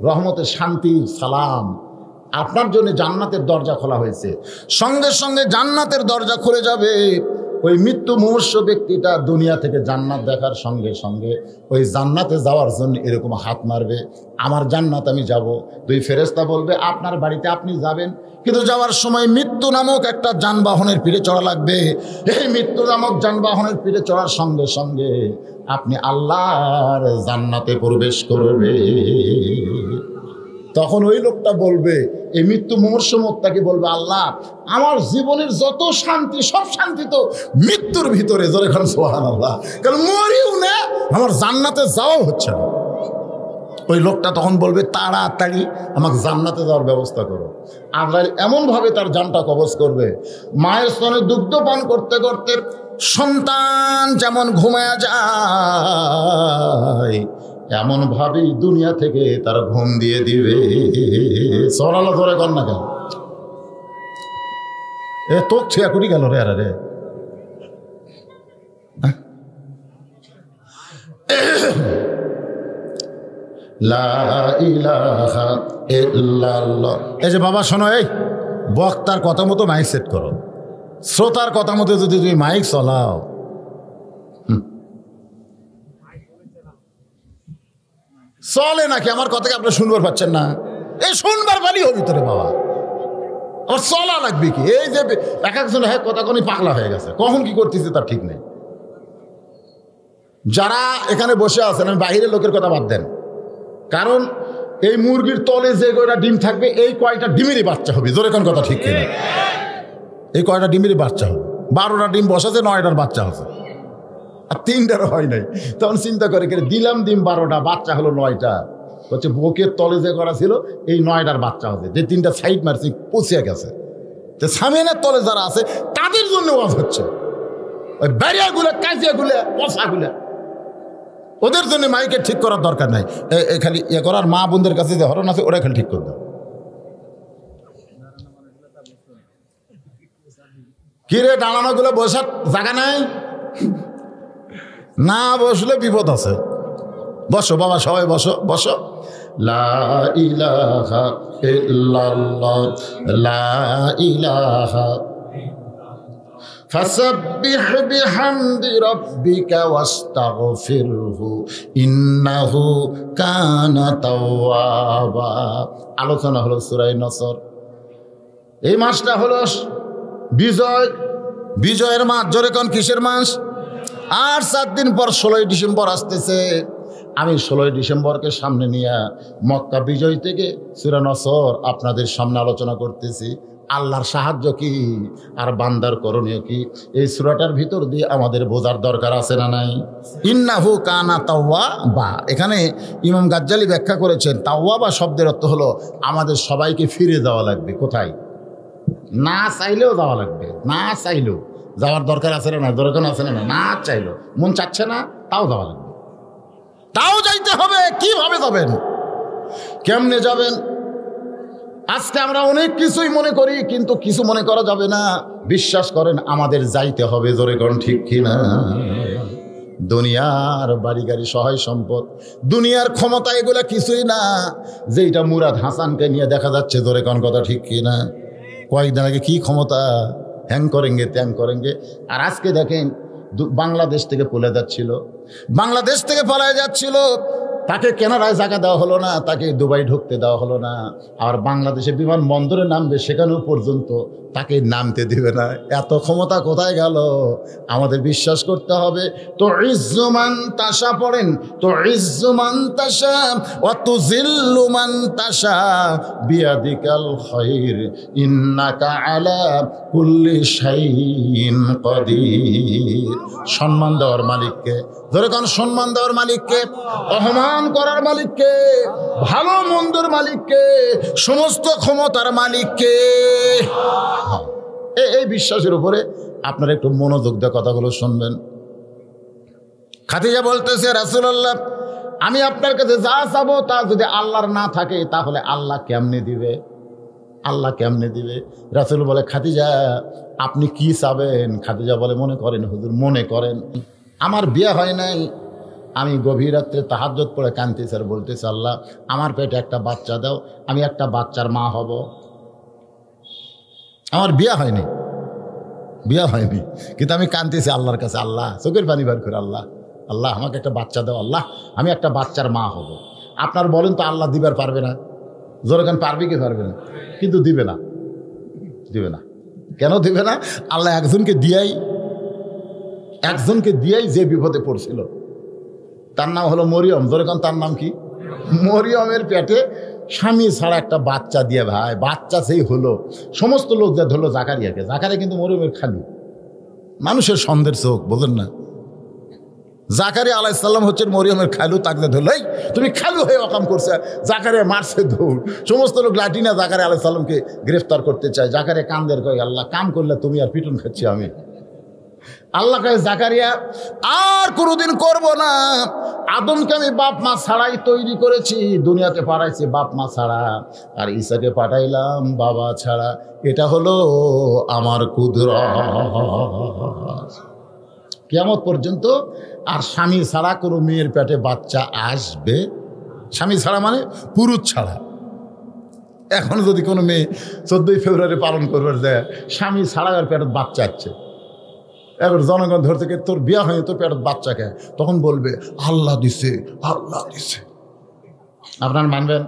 রহমতের শান্তির সালাম, আপনার জন্য জান্নাতের দরজা খোলা হয়েছে। সঙ্গে সঙ্গে জান্নাতের দরজা খুলে যাবে। ওই মৃত্যু মুমূর্ষ ব্যক্তিটা দুনিয়া থেকে জান্নাত দেখার সঙ্গে সঙ্গে ওই জান্নাতে যাওয়ার জন্য এরকম হাত মারবে, আমার জান্নাত আমি যাব। দুই ফেরেশতা বলবে আপনার বাড়িতে আপনি যাবেন, কিন্তু যাওয়ার সময় মৃত্যু নামক একটা যানবাহনের পিঠে চড়া লাগবে। এই মৃত্যু নামক যানবাহনের পিঠে চড়ার সঙ্গে সঙ্গে আপনি আল্লাহর জান্নাতে প্রবেশ করবে। তখন ওই লোকটা বলবে, এই মৃত্যু মুমূর্ষ মুক্তাকে বলবে, আল্লাহ আমার জীবনের যত শান্তি সব শান্তি তো মৃত্যুর ভিতরে। জোরে খান সুবহানাল্লাহ। কারণ মরিও না, আমার জান্নাতে যাওয়া হচ্ছে না। ওই লোকটা তখন বলবে তাড়াতাড়ি আমাকে জান্নাতে যাওয়ার ব্যবস্থা করো। আজরাইল এমনভাবে তার জানটা কবজ করবে, মায়ের স্তনে দুগ্ধ পান করতে করতে সন্তান যেমন ঘুমায়া যায় এমন ভাবেই দুনিয়া থেকে তার ঘুম দিয়ে দিবে। সরালো ধরে কর না কেন? এ তোক ছিয়া কুড়ি গেল রে। আরে লা ইলাহা ইল্লাল্লাহ। এই যে বাবা শোনো, এই বক্তার কথা মতো মাইক সেট করো, শ্রোতার কথা মতো যদি তুমি মাইক চলাও, চলে নাকি? আমার কথাকে আপনি শুনবার পাচ্ছেন না? এই শুনবার পালি হবে ভিতরে বাবা, আর চলা লাগবে কি? এই যে এক একজন কথা কোন পাগলা হয়ে গেছে, কখন কি করতেছে তার ঠিক নেই। যারা এখানে বসে আছেন, আমি বাহিরের লোকের কথা বাদ দেন, কারণ এই মুরগির তলে যে কয়টা ডিম থাকবে এই কয়টা ডিমেরই বাচ্চা হবে। জোরে কোন কথা ঠিক কিনা? এই কয়টা ডিমেরই বাচ্চা হবে। 12টা ডিম বসাছে, 9টার বাচ্চা আছে, আর 3টারও হয় নাই। তখন চিন্তা করে দিলাম ডিম 12টা, বাচ্চা হলো 9টা। হচ্ছে বুকের তলে যে করা ছিল এই 9টার বাচ্চা হবে, যে 3টা সাইড মারছি পচিয়ে গেছে। তো সামিয়ানের তলে যারা আছে তাদের জন্য ওয়াজ হচ্ছে, ওই ব্যারিয়াগুলো, কাজিয়াগুলো, পশাগুলো, ওদের জন্য মাইকে ঠিক করার দরকার নাই। খালি ইয়ে করার, মা বোনদের কাছে যে হরণ আছে ওরা খালি ঠিক করে দাও। কিরে দাঁড়ানোগুলো বসার জায়গা নাই? না বসলে বিপদ আছে। বসো বাবা, সবাই বসো বসো। লা ইলাহা ইল্লাল্লাহ, লা ইলাহা। ফাসাব্বিহ বিহামদি রাব্বিকা ওয়াস্তাগফিরহু ইন্নাহু কানা তাওয়াবা। আলোচনা হলো সূরা নসর। এই মাসটা হলো বিজয়ের মাস। জোরে কোন কিসের মাস? আর 4 দিন পর 16ই ডিসেম্বর আসতেছে। আমি 16ই ডিসেম্বরকে সামনে নিয়ে মক্কা বিজয় থেকে সূরা নসর আপনাদের সামনে আলোচনা করতেছি। আল্লাহর সাহায্য কি আর বান্দার করণীয় কি, এই সূরাটার ভিতর দিয়ে আমাদের বোঝার দরকার আছে না নাই? ইন্নাহু কানা তাওয়াবা। এখানে ইমাম গাজ্জালি ব্যাখ্যা করেছেন, তাওয়াবা শব্দের অর্থ হলো আমাদের সবাইকে ফিরে যাওয়া লাগবে। কোথায়? না চাইলেও যাওয়া লাগবে, না চাইলেও যাওয়ার দরকার আছে না? দরকার আছে না? না চাইলো, মন চাচ্ছে না, তাও যাওয়া লাগবে, তাও যাইতে হবে। কিভাবে যাবেন? কেমনে যাবেন? আজকে আমরা অনেক কিছুই মনে করি, কিন্তু কিছু মনে করা যাবে না। বিশ্বাস করেন, আমাদের যাইতে হবে। জোরে কোন ঠিক কিনা? দুনিয়ার বাড়ি গাড়ি, সহায় সম্পদ, দুনিয়ার ক্ষমতা, এগুলা কিছুই না। যেটা মুরাদ হাসানকে নিয়ে দেখা যাচ্ছে, জোরে কোন কথা ঠিক কিনা? কয়েকদিন আগে কি ক্ষমতা, হ্যাং করেঙ্গে ত্যাং করেঙ্গে। আর আজকে দেখেন বাংলাদেশ থেকে পালায় যাচ্ছিল তাকে কেনারায় জায়গা দেওয়া হলো না, তাকে দুবাই ঢুকতে দেওয়া হলো না, আর বাংলাদেশে বিমানবন্দরে নামবে সেখানেও পর্যন্ত তাকে নামতে দিবে না। এত ক্ষমতা কোথায় গেল? আমাদের বিশ্বাস করতে হবে। তো ইজ্জুমান তাশা পড়েন, তো ইজ্জুমান তাশা ওয়া তুযিল্লু মান তাশা বিয়াদিকাল খায়র ইন্নাকা আলা কুল্লি শাইইন কাদির। সম্মান দেওয়ার মালিককে, ধরে কোন সম্মান দেওয়ার মালিককে, অপমান করার মালিককে, ভালো মন্দর মালিককে, সমস্ত ক্ষমতার মালিককে। এই বিশ্বাসের উপরে আপনারা একটু মনোযোগ দিয়ে কথাগুলো শুনবেন। খাদিজা বলতেছে, রাসূলুল্লাহ, আমি আপনার কাছে যা চাবো তা যদি আল্লাহর না থাকে তাহলে আল্লাহ কেমনে দিবে? আল্লাহ কেমনে দিবে? রাসূল বলে, খাদিজা আপনি কি চাবেন? খাদিজা বলে, মনে করেন হুজুর, মনে করেন আমার বিয়ে হয় নাই, আমি গভীর রাত্রে তাহাজ্জুদ পড়ে কাঁদতেছি আর বলতেছি, আল্লাহ আমার পেটে একটা বাচ্চা দাও, আমি একটা বাচ্চার মা হব। আমার বিয়ে হয়নি, বিয়ে হয়নি, কিন্তু আমি কাঁদতেছি আল্লাহর কাছে, আল্লাহ চোখের পানি বার করে, আল্লাহ আল্লাহ আমাকে একটা বাচ্চা দাও, আল্লাহ আমি একটা বাচ্চার মা হব। আপনার বলেন তো আল্লাহ দিবার পারবে না? জোরকান পারবে কি পারবে না? কিন্তু দিবে না, দিবে না। কেন দিবে না? আল্লাহ একজনকে দিয়াই যে বিপদে পড়ছিল, তার নাম হলো মরিয়ম। জোরকান তার নাম কি? মরিয়মের পেটে স্বামী ছাড়া একটা বাচ্চা দিয়ে, ভাই বাচ্চা সেই হলো, সমস্ত লোক যা ধরলো জাকারিয়াকে। জাকারিয়া কিন্তু মরিয়মের খালু, মানুষের সন্দেহের চোখ, বোঝেন না? জাকারিয়া আলাইহিস সালাম হচ্ছেন মরিয়মের খালু, তাকে ধরল, এই তুমি খালু হয়ে অকাম করছে। জাকারিয়া মারছে দৌড়, সমস্ত লোক লাঠি না জাকারিয়া আলাইহিস সালামকে গ্রেফতার করতে চায়। জাকারিয়া কান্দের কয়, আল্লাহ কাম করলে তুমি আর পিটুন খাচ্ছি আমি। আল্লাহ কয়, জাকারিয়া আর কোনোদিন করব না। আদমকে আমি বাপ মা ছাড়াই তৈরি করেছি, দুনিয়াতে পাঠাইছি বাপ মা ছাড়া, আর ঈসাকে পাঠাইলাম বাবা ছাড়া। এটা হলো আমার কুদরত। কিয়ামত পর্যন্ত আর স্বামী ছাড়া কোনো মেয়ের পেটে বাচ্চা আসবে? স্বামী ছাড়া মানে পুরুষ ছাড়া। এখন যদি কোনো মেয়ে 14ই ফেব্রুয়ারি পালন করবার যায়, স্বামী ছাড়া আর পেটে বাচ্চা আসছে, এবার জনগণ ধরতে গিয়ে তোর বিয়া হয়নি, তোর পেটে বাচ্চাকে, তখন বলবে আল্লাহ দিছে, আল্লাহ দিছে। আপনার মানবেন?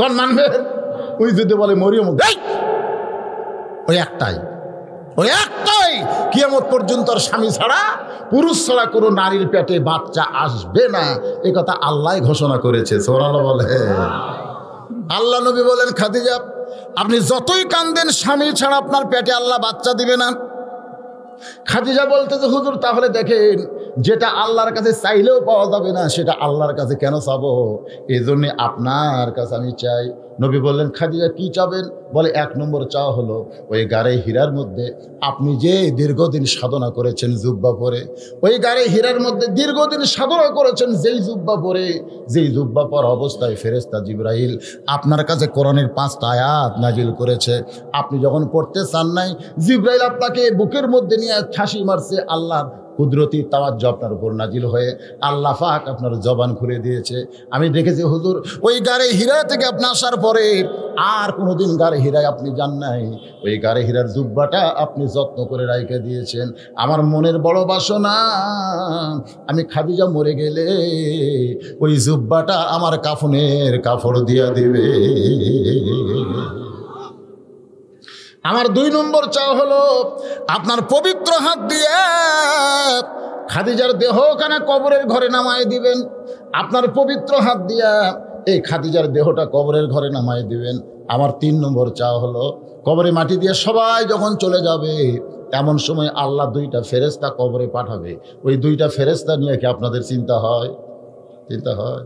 কোন মানবেন? ওই যদি বলে মরিয়ম, ওই একটাই কিয়ামত পর্যন্ত আর স্বামী ছাড়া পুরুষ ছাড়া কোনো নারীর পেটে বাচ্চা আসবে না, এ কথা আল্লাহ ঘোষণা করেছে। সুবহানাল্লাহ বলে। আল্লাহ নবী বলেন, খাদিজা আপনি যতই কান্দেন স্বামী ছাড়া আপনার পেটে আল্লাহ বাচ্চা দিবে না। খাদিজা বলতেছে, হুজুর তাহলে দেখেন, যেটা আল্লাহর কাছে চাইলেও পাওয়া যাবে না সেটা আল্লাহর কাছে কেন চাবো? এই জন্যে আপনার কাছে আমি চাই। নবী বললেন, খাদিজা কি চাবেন? বলে, 1 নম্বর চাওয়া হলো ওই গাড়ে হীরার মধ্যে আপনি যে দীর্ঘদিন সাধনা করেছেন জুব্বা পরে, ওই গাড়ে হীরার মধ্যে দীর্ঘদিন সাধনা করেছেন যেই জুব্বা পরে, যেই জুব্বা পর অবস্থায় ফেরেশতা জিবরাইল আপনার কাছে কোরআনের 5টা আয়াত নাজিল করেছে, আপনি যখন পড়তে চান নাই, জিবরাইল আপনাকে বুকের মধ্যে নিয়ে ঠাসি মারছে, আল্লাহ কুদরতি তাওয়াজ্জু আপনার উপর নাজিল হয়ে আল্লাহ পাক আপনার জবান খুলে দিয়েছে। আমি দেখেছি হুজুর, ওই গাড়ে হীরা থেকে আপনি আসার পরে আর কোনোদিন গাড়ে হীরায় আপনি যান নাই, ওই গাড়ে হীরার জুব্বাটা আপনি যত্ন করে রাইখে দিয়েছেন। আমার মনের বড় বাসনা, আমি খাদিজা মরে গেলে ওই জুব্বাটা আমার কাফনের কাপড় দিয়া দিবে। আমার 2 নম্বর চাওয়া হলো আপনার পবিত্র হাত দিয়ে খাদিজার দেহখানা কবরের ঘরে নামায় দিবেন। আপনার পবিত্র হাত দিয়া এই খাদিজার দেহটা কবরের ঘরে নামায় দিবেন। আমার 3 নম্বর চাওয়া হলো কবরে মাটি দিয়ে সবাই যখন চলে যাবে, এমন সময় আল্লাহ 2টা ফেরেশতা কবরে পাঠাবে। ওই 2টা ফেরেশতা নিয়ে কি আপনাদের চিন্তা হয়? চিন্তা হয়?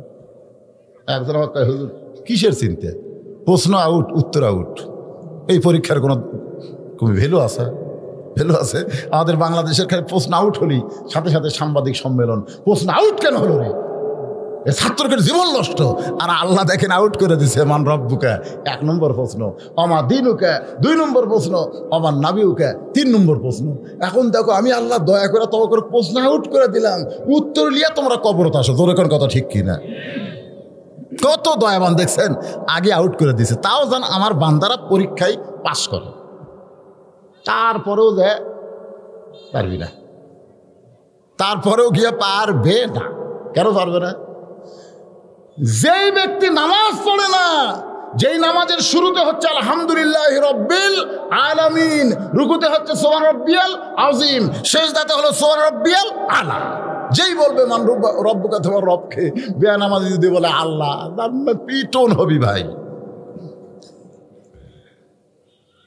একজন আমার কয়, হুজুর কিসের চিন্তা? প্রশ্ন আউট, উত্তর আউট। এই পরীক্ষার কোনো ভ্যালু আছে? ভ্যালু আছে? আমাদের বাংলাদেশের খালি প্রশ্ন আউট হলেই সাথে সাথে সাংবাদিক সম্মেলন, প্রশ্ন আউট কেন হলো রে? ছাত্রকের জীবন নষ্ট। আর আল্লাহ দেখেন আউট করে দিছে, মান রব্বুকা 1 নম্বর প্রশ্ন, অমা দিনুকা 2 নম্বর প্রশ্ন, অমান নাবিউকা 3 নম্বর প্রশ্ন। এখন দেখো আমি আল্লাহ দয়া করে তোমাকে করে প্রশ্ন আউট করে দিলাম, উত্তর লিয়া তোমরা কবরত আসো। তোর এখন কথা ঠিক কিনা? কত দয়াবান দেখছেন, আগে আউট করে দিছে। তাও যেন আমার বান্দারা পরীক্ষায় পাস করে, তারপরেও যে পারবি না, তারপরেও গিয়ে পারবে না। কেন পারবে না? যেই ব্যক্তি নামাজ পড়ে না, যেই নামাজের শুরুতে হচ্ছে আলহামদুলিল্লাহ রব্বিল আলামিন, রুকুতে হচ্ছে সুবহান রাব্বিয়াল আযীম, সিজদাতে হলো সুবহান রাব্বিয়াল আলা, যেই বলবে মান রব্বুকা, তোমার রবকে, বেনামাজি যদি বলে আল্লাহ, পিটন হবি ভাই।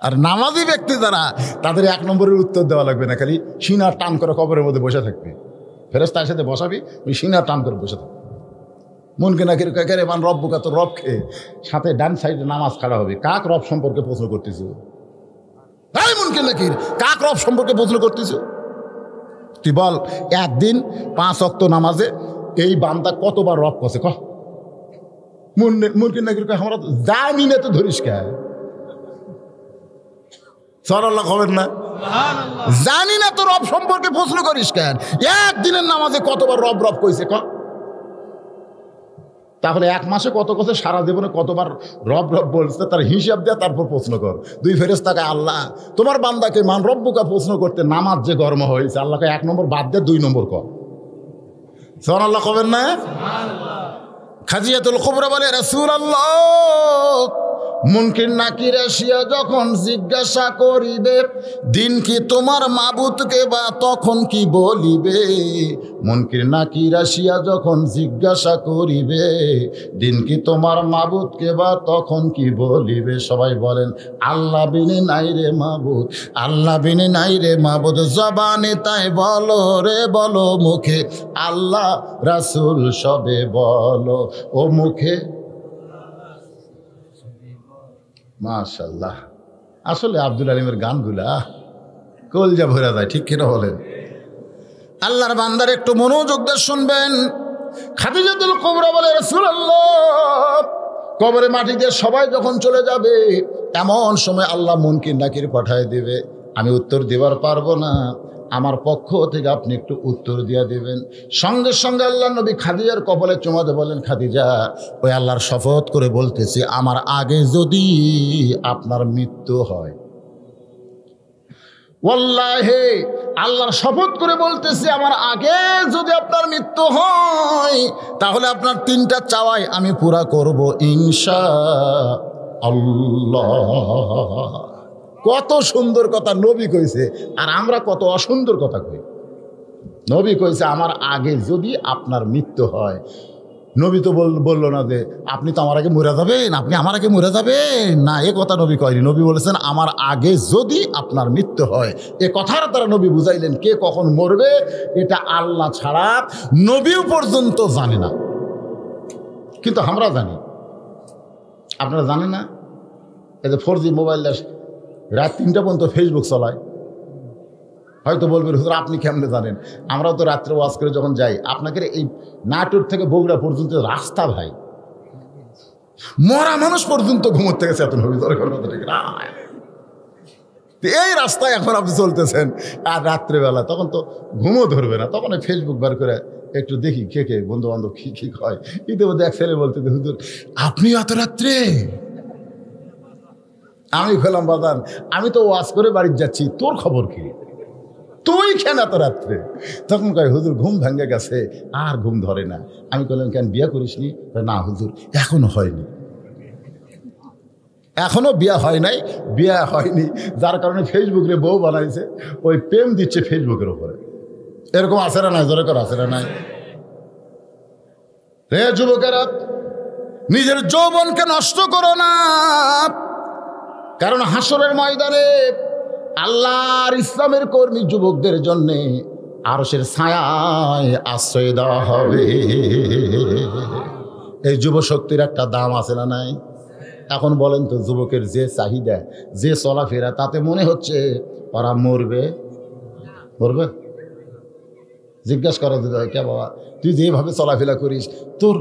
আর নামাজি ব্যক্তি যারা, তাদের এক নম্বরের উত্তর দেওয়া লাগবে না, খালি সিনার টান করে কবরের মধ্যে বসে থাকবে। ফেরেশতার সাথে বসাবি, ওই সিনার টান করে বসে থাকবে। মনকে না কেরে মান রব্বুকা, তো রবকে, সাথে ডান সাইডে নামাজ খাড়া হবে। কাক রব সম্পর্কে প্রশ্ন করতেছ? তাই মনকে নাকির, কাক রব সম্পর্কে প্রশ্ন করতেছ? তুই বল, একদিন 5 ওয়াক্ত নামাজে এই বান্দা কতবার রব কছে? ক মনকে নাকির, আমরা জানি না, তো ধরিস কে? সরাল্লাহ খবর না, জানি না তো রব সম্পর্কে প্রশ্ন করিস কেন? একদিনের নামাজে কতবার রব রব কইছে? ক তাহলে 1 মাসে কত কছে, সারা জীবনে কতবার রব রব বলছে, তার হিসাব দেয়া, তারপর প্রশ্ন কর। 2 ফেরেশতাকে, আল্লাহ তোমার বান্দাকে মান রব্বুকা প্রশ্ন করতে নামাজ যে গরম হয়েছে, আল্লাহকে 1 নম্বর বাদ দে, 2 নম্বর কর। সুবহানাল্লাহ কবেন না? খাদিজাতুল কুবরা বলে, রাসূলুল্লাহ, মুনকির নাকির আসিয়া যখন জিজ্ঞাসা করিবে দিন কি তোমার মাবুদকে, বা তখন কি বলিবে? মুনকির নাকির আসিয়া যখন জিজ্ঞাসা করিবে দিন কি তোমার মাবুদকে, বা তখন কি বলিবে? সবাই বলেন, আল্লাহ বিনে নাই রে মাবুদ, আল্লাহ বিনে নাই রে মাবুদ, জবানে তাই বলো রে বলো, মুখে আল্লাহ রাসূল সবে বলো, ও মুখে। মাশাআল্লাহ, আসলে আব্দুল আলিমের গানগুলা কলজা ভরা যায়, ঠিক কিনা বলেন? আল্লাহর বান্দার একটু মনোযোগ দিয়ে শুনবেন। খাদিজাতুল কুবরা বলে, রাসূলুল্লাহ, কবরে মাটি দিয়ে সবাই যখন চলে যাবে, এমন সময় আল্লাহ মুনকির নাকির পাঠায় দিবে, আমি উত্তর দেবার পারবো না, আমার পক্ষ থেকে আপনি একটু উত্তর দিয়ে দেবেন। সঙ্গে সঙ্গে আল্লাহ নবী খাদিজার কপালে চুমা দিয়ে বলেন, খাদিজা, ওই আল্লাহর শপথ করে বলতেছি, আমার আগে যদি আপনার মৃত্যু হয়, ওয়াল্লাহি আল্লাহর শপথ করে বলতেছি, আমার আগে যদি আপনার মৃত্যু হয়, তাহলে আপনার 3টা চাওয়াই আমি পুরা করব ইনশাআল্লাহ। কত সুন্দর কথা নবী কইছে, আর আমরা কত অসুন্দর কথা কই। নবী কইছে, আমার আগে যদি আপনার মৃত্যু হয়। নবী তো বললো না যে আপনি তো আমার আগে মরে যাবেন, আপনি আমার আগে মরে যাবেন, না, এ কথা নবী কয়নি। নবী বলেছেন, আমার আগে যদি আপনার মৃত্যু হয়। এ কথার দ্বারা নবী বুঝাইলেন, কে কখন মরবে এটা আল্লাহ ছাড়া নবীও পর্যন্ত জানে না, কিন্তু আমরা জানি। আপনারা জানেন না? এই যে 4G মোবাইল রাত 3টা পর্যন্ত ফেসবুক চলায়। হয়তো বলবেন, হুজুর আপনি কেমনে জানেন? আমরাও তো রাত্রে ওয়াজ করে যখন যাই, আপনাদের এই নাটোর থেকে বগুড়া পর্যন্ত রাস্তা ভাই, মরা মানুষ পর্যন্ত ঘুমোতে গেছে এত নবী। এই রাস্তায় এখন আপনি চলতেছেন, আর রাত্রেবেলা তখন তো ঘুমও ধরবে না, তখন ফেসবুক বার করে একটু দেখি কে কে বন্ধু বান্ধব কি কয়। ইতিমধ্যে এক ছেলে বলতে, হুজুর আপনি এত রাত্রে? আমি খেলাম, বাজান আমি তো ওয়াজ করে বাড়ি যাচ্ছি, তোর খবর কি? তুই কেন এত রাত্রে? তখন কয়, হুজুর ঘুম ভেঙে গেছে, আর ঘুম ধরে না। আমি বললাম, কেন বিয়ে করিসনি? না হুজুর, এখনো হয়নি, এখনো বিয়ে হয় নাই, বিয়ে হয়নি, যার কারণে ফেসবুকে বউ বানাইছে, ওই প্রেম দিচ্ছে ফেসবুকের উপরে। এরকম আছে না নাই? জোরে করে আছে না নাই? রে যুবকেরা, নিজের যৌবনকে নষ্ট করো না, কারণ হাসরের ময়দানে আল্লাহর ইসলামের কর্মী যুবকদের জন্য আরশের ছায়ায় আশ্রয় দেওয়া হবে। এই যুবশক্তির একটা দাম আছে না নাই? এখন বলেন তো, যুবকের যে চাহিদা, যে চলাফেরা, তাতে মনে হচ্ছে ওরা মরবে। মরবে? জিজ্ঞাসা করা যেতে হয়, কে বাবা তুই যেভাবে চলাফেরা করিস, তোর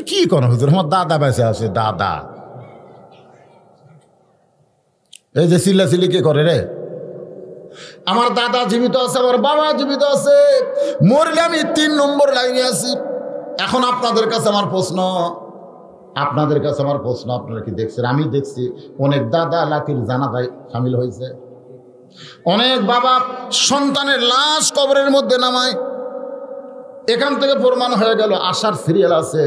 কি কোনো হুজুর, আমার দাদা বেঁচে আছে, দাদা। এই যে চিল্লাচিল্লি কে করে রে? আমার দাদা জীবিত আছে, আমার বাবা জীবিত আছে, মরলে আমি 3 নম্বর লাইনে আছি। এখন আপনাদের কাছে আমার প্রশ্ন, আপনারা কি দেখছেন? আমি দেখছি অনেক দাদা লাঠির জানাজায় সামিল হয়েছে, অনেক বাবা সন্তানের লাশ কবরের মধ্যে নামায়, এখান থেকে প্রমাণ হয়ে গেল আসার সিরিয়াল আছে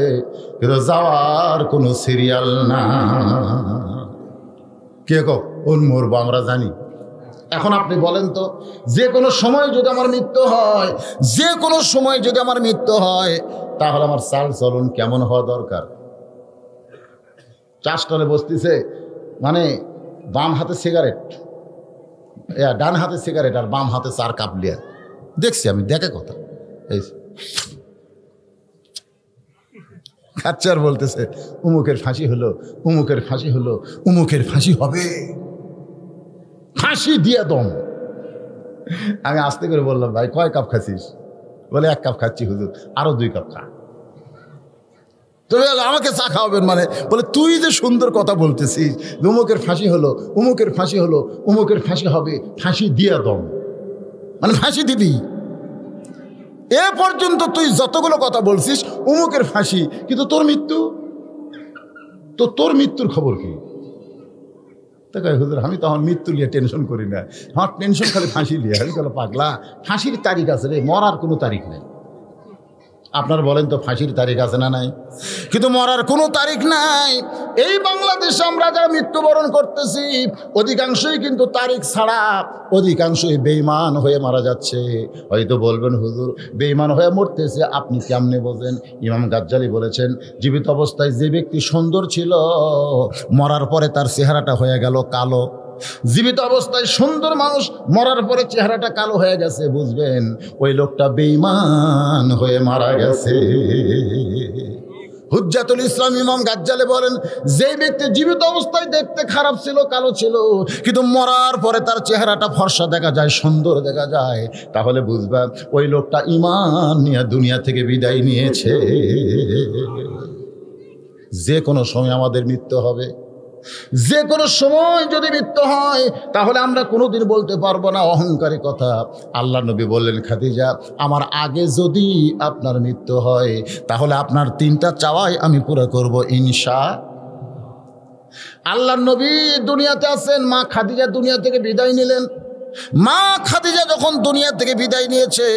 কিন্তু যাওয়ার কোনো সিরিয়াল না। কে গো কোন মরবো আমরা জানি। এখন আপনি বলেন তো, যে কোনো সময় যদি আমার মৃত্যু হয়, যে কোনো সময় যদি আমার মৃত্যু হয়, তাহলে আমার চাল চলন কেমন হওয়া দরকার? চা স্টলে বসতেছে, মানে বাম হাতে সিগারেট, ডান হাতে সিগারেট আর বাম হাতে চার কাপ লিয়া দেখছি আমি, দেখে কথা এই খাচ্ছে আর বলতেছে উমুকের ফাঁসি হলো, উমুকের ফাঁসি হলো, উমুকের ফাঁসি হবে, ফাঁসি দিয়ে দম। আমি আস্তে করে বললাম, ভাই কয় কাপ খাচ্ছিস? বলে 1 কাপ খাচ্ছি হুজুর। আরো 2 কাপ খা। তবে আমাকে চা খাওয়াবেন মানে? বলে তুই যে সুন্দর কথা বলতেছিস, উমুকের ফাঁসি হলো, উমুকের ফাঁসি হলো, উমুকের ফাঁসি হবে, ফাঁসি দিয়ে দম, মানে ফাঁসি দিবি। এ পর্যন্ত তুই যতগুলো কথা বলছিস উমুকের ফাঁসি, কিন্তু তোর মৃত্যু, তো তোর মৃত্যুর খবর কি? হুজুর আমি তখন মৃত্যু নিয়ে টেনশন করি না, আমার টেনশন খালি ফাঁসি নিয়ে। আমি বলো পাগলা, ফাঁসির তারিখ আছে রে, মরার কোনো তারিখ নেই। আপনার বলেন তো ফাঁসির তারিখ আছে না নাই? কিন্তু মরার কোনো তারিখ নাই। এই বাংলাদেশে আমরা যারা মৃত্যুবরণ করতেছি অধিকাংশই কিন্তু তারিখ ছাড়া, অধিকাংশই বেঈমান হয়ে মারা যাচ্ছে। হয়তো বলবেন হুজুর বেঈমান হয়ে মরতেছে, আপনি কেমনে বোঝেন? ইমাম গাজ্জালী বলেছেন, জীবিত অবস্থায় যে ব্যক্তি সুন্দর ছিল মরার পরে তার চেহারাটা হয়ে গেল কালো। জীবিত অবস্থায় সুন্দর মানুষ মরার পরে চেহারাটা কালো হয়ে গেছে, বুঝবেন ওই লোকটা বেঈমান হয়ে মারা গেছে। হুজ্জাতুল ইসলাম ইমাম গাজ্জালী বলেন, যে ব্যক্তি জীবিত অবস্থায় দেখতে খারাপ ছিল, কালো ছিল, কিন্তু মরার পরে তার চেহারাটা ফর্সা দেখা যায়, সুন্দর দেখা যায়, তাহলে বুঝবেন ওই লোকটা ঈমান নিয়ে দুনিয়া থেকে বিদায় নিয়েছে। যে কোনো সময় আমাদের মৃত্যু হবে, যে কোনো সময় যদি মৃত্যু হয় তাহলে আমরা কোনোদিন বলতে পারবো না অহংকারী কথা। আল্লাহ নবী বললেন, খাদিজা আমার আগে যদি আপনার মৃত্যু হয় তাহলে আপনার 3টা চাওয়াই আমি পুরো করব ইনশা। আল্লাহ নবী দুনিয়াতে আছেন, মা খাদিজা দুনিয়া থেকে বিদায় নিলেন। মা খাদিজা যখন দুনিয়া থেকে বিদায় নিয়েছে,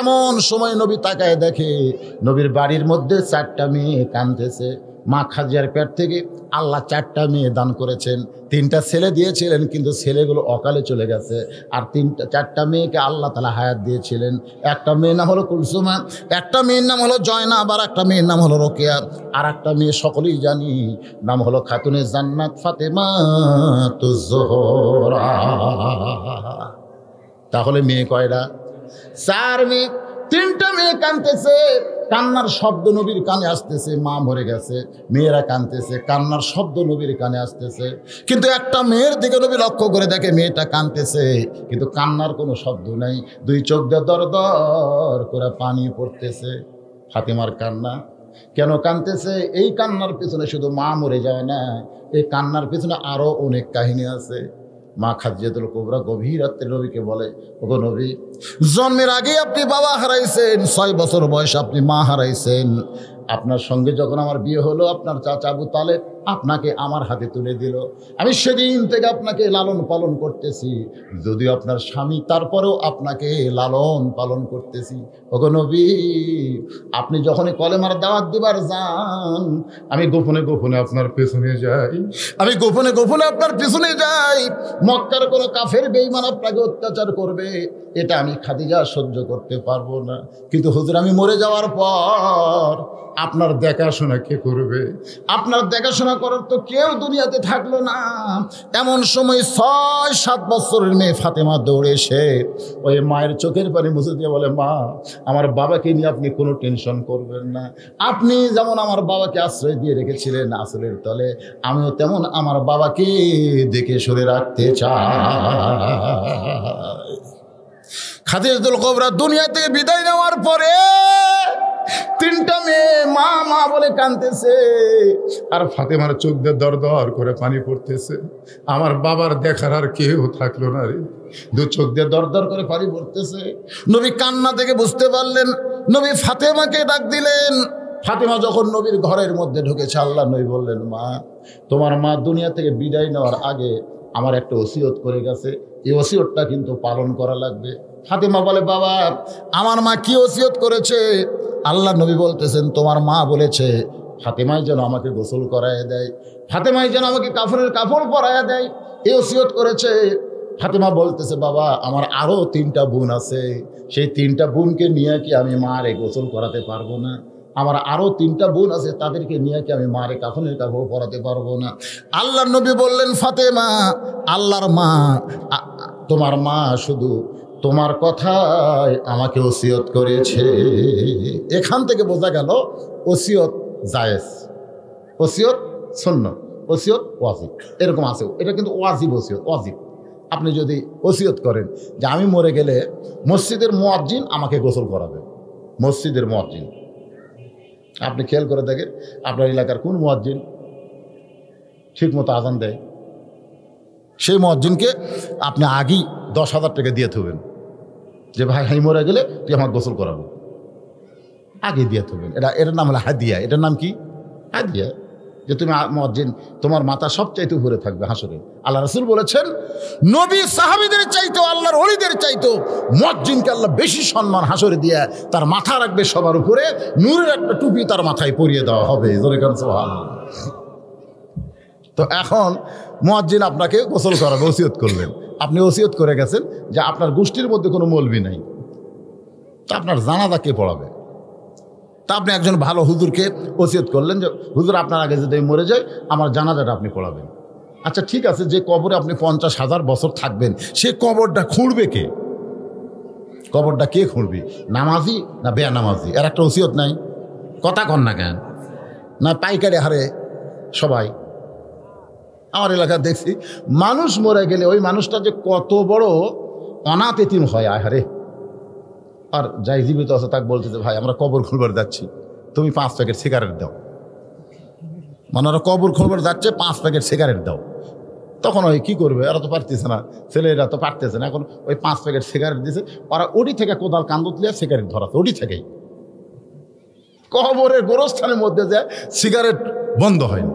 এমন সময় নবী তাকায় দেখে নবীর বাড়ির মধ্যে 4টা মেয়ে কাঁদতেছে। মা খাদিজার পেট থেকে আল্লাহ 4টা মেয়ে দান করেছেন। 3টা ছেলে দিয়েছিলেন, কিন্তু ছেলেগুলো অকালে চলে গেছে। আর 4টা মেয়েকে আল্লাহ তাআলা হায়াত দিয়েছিলেন। একটা মেয়ের নাম হলো কুলসুমা, একটা মেয়ের নাম হলো জয়নাব, আর একটা মেয়ের নাম হলো রোকেয়া, আর একটা মেয়ে সকলেই জানি নাম হলো খাতুনে জান্নাত ফাতেমাতুজ জোহরা। তাহলে মেয়ে কয়টা? 4 মেয়ে। 3টা মেয়ে কাঁদতেছে, কান্নার শব্দ নবীর কানে আসতেছে। মা মরে গেছে, মেয়েরা কাঁদতেছে, কান্নার শব্দ নবীর কানে আসতেছে। কিন্তু একটা মেয়ের দিকে নবী লক্ষ্য করে দেখে মেয়েটা কাঁদতেছে, কিন্তু কান্নার কোনো শব্দ নাই। 2 চোখ দিয়ে দর দর করে পানি পড়তেছে। ফাতেমার কান্না। কেন কাঁদতেছে? এই কান্নার পিছনে শুধু মা মরে যায় না, এই কান্নার পিছনে আরো অনেক কাহিনী আছে। মা খাদিজাতুল কুবরা গভীর রাত্রে নবীকে বলে, ওগো নবী, জন্মের আগে আপনি বাবা হারাইছেন, 6 বছর বয়সে আপনি মা হারাইছেন। আপনার সঙ্গে যখন আমার বিয়ে হলো, আপনার চাচা আবু তালেব আপনাকে আমার হাতে তুলে দিল। আমি সেদিন থেকে আপনাকে লালন পালন করতেছি, যদিও আপনার স্বামী, তারপরেও আপনাকে লালন পালন করতেছি। ওগো নবী, আপনি যখনই কলেমার দাওয়াত দিবার যান, আমি গোপনে গোপনে আপনার পেছনে যাই, আমি গোপনে গোপনে আপনার পেছনে যাই। মক্কার কোনো কাফের বেঈমান আপনাকে অত্যাচার করবে, এটা আমি খাদিজা সহ্য করতে পারবো না। কিন্তু হুজুর আমি মরে যাওয়ার পর আপনার দেখাশোনা কে করবে? আপনার দেখাশোনা করার তো কেউ দুনিয়াতে থাকলো না। এমন সময় 6-7 বছরের মেয়ে ফাতেমা দৌড়ে এসে ওই মায়ের চোখের পানি মুছে দিয়ে বলে, মা আমার বাবাকে নিয়ে আপনি কোনো টেনশন করবেন না। আপনি যেমন আমার বাবাকে আশ্রয় দিয়ে রেখেছিলেন আসলের তলে, আমিও তেমন আমার বাবাকে দেখে সরে রাখতে চাই। খাদিজাতুল কুবরা দুনিয়া থেকে বিদায় নেওয়ার পরে 3টা মেয়ে মা মা বলে কাঁদতেছে, আর ফাতেমার চোখ দিয়ে দর দর করে পানি পড়তেছে। আমার বাবার দেখার আর কেউ থাকলো না রে, 2 চোখ দিয়ে দর দর করে পানি পড়তেছে। নবী কান্না থেকে বুঝতে পারলেন, নবী ফাতেমাকে ডাক দিলেন। ফাতেমা যখন নবীর ঘরের মধ্যে ঢুকেছে, আল্লাহ নবী বললেন, মা তোমার মা দুনিয়া থেকে বিদায় নেওয়ার আগে আমার একটা ওসিয়ত করে গেছে, এই ওসিয়তটা কিন্তু পালন করা লাগবে। ফাতেমা বলে, বাবা আমার মা কি ওসিয়ত করেছে? আল্লাহ নবী বলতেছেন, তোমার মা বলেছে ফাতেমাই যেন আমাকে গোসল করায় দেয়, ফাতেমাই যেন আমাকে কাফনের কাপড় পরায় দেয়, এই ওসিয়ত করেছে। ফাতেমা বলতেছে, বাবা আমার আরও 3টা বোন আছে, সেই 3টা বোনকে নিয়ে কি আমি মারে গোসল করাতে পারবো না? আমার আরও 3টা বোন আছে, তাদেরকে নিয়ে কি আমি মারে কাফনের কাপড় পরাতে পারবো না? আল্লাহর নবী বললেন, ফাতেমা আল্লাহর মা, তোমার মা শুধু তোমার কথায় আমাকে ওসিয়ত করেছে। এখান থেকে বোঝা গেল ওসিয়ত জায়েজ, ওসিয়ত সুন্নাত, ওসিয়ত ওয়াজিব, এরকম আছে। এটা কিন্তু ওয়াজিব ওসিয়ত, ওয়াজিব। আপনি যদি ওসিয়ত করেন যে আমি মরে গেলে মসজিদের মুয়াজ্জিন আমাকে গোসল করাবে, মসজিদের মুয়াজ্জিন, আপনি খেয়াল করে দেখেন আপনার এলাকার কোন মুয়াজ্জিন ঠিক মতো আজান দেয়, সেই মুয়াজ্জিনকে আপনি আগেই 10,000 টাকা দিয়ে থবেন যে ভাই হাই মরে গেলে তুই আমাকে গোসল করাবো, আগে দিয়ে থবেন। এটার নাম হলো হাদিয়া। এটার নাম কি? হাদিয়া। যে তুমি মুয়াজ্জিন, তোমার মাথা সবচাইতে উপরে থাকবে হাসরে। আল্লাহ রাসূল বলেছেন, নবী সাহাবীদের চাইতেও আল্লাহর ওলিদের চাইতেও মুয়াজ্জিনকে আল্লাহ বেশি সম্মান হাসরে দিয়ে তার মাথা রাখবে সবার উপরে, নূরের একটা টুপি তার মাথায় পরিয়ে দেওয়া হবে। সুবহানাল্লাহ। তো এখন মুয়াজ্জিন আপনাকে গোসল করাবে, ওসিয়ত করলেন, আপনি ওসিয়ত করে গেছেন যে আপনার গোষ্ঠীর মধ্যে কোনো মৌলবি নাই, তা আপনার জানাজা কে পড়াবে? তা আপনি একজন ভালো হুজুরকে ওসিয়ত করলেন যে হুজুর আপনার আগে যদি আমি মরে যাই আমার জানাজাটা আপনি পড়াবেন। আচ্ছা ঠিক আছে, যে কবরে আপনি 50,000 বছর থাকবেন সে কবরটা খুঁড়বে কে? কবরটা কে খুঁড়বে? নামাজি না বেনামাজি? এর একটা ওসিয়ত নাই? কথা কন না কেন? না পাইকারি হারে সবাই? আমার এলাকায় দেখছি মানুষ মরে গেলে ওই মানুষটা যে কত বড় অনাথ এতিম হয়, আহারে। আর যাই জীবিত আছে তাকে বলতেছে, ভাই আমরা কবর খুলবার যাচ্ছি, তুমি 5 প্যাকেট সিগারেট দাও। মানে ওরা কবর খুলবার যাচ্ছে, 5 প্যাকেট সিগারেট দাও। তখন ওই কী করবে? এরা তো পারতেছে না, ছেলেরা তো পারতেছে না। এখন ওই 5 প্যাকেট সিগারেট দিয়েছে, ওরা ওটি থেকে কোদাল কান্দত লিয়ে সিগারেট ধরাচ্ছে, ওটি থেকেই কবরের গোরস্থানের মধ্যে যে সিগারেট বন্ধ হয়নি,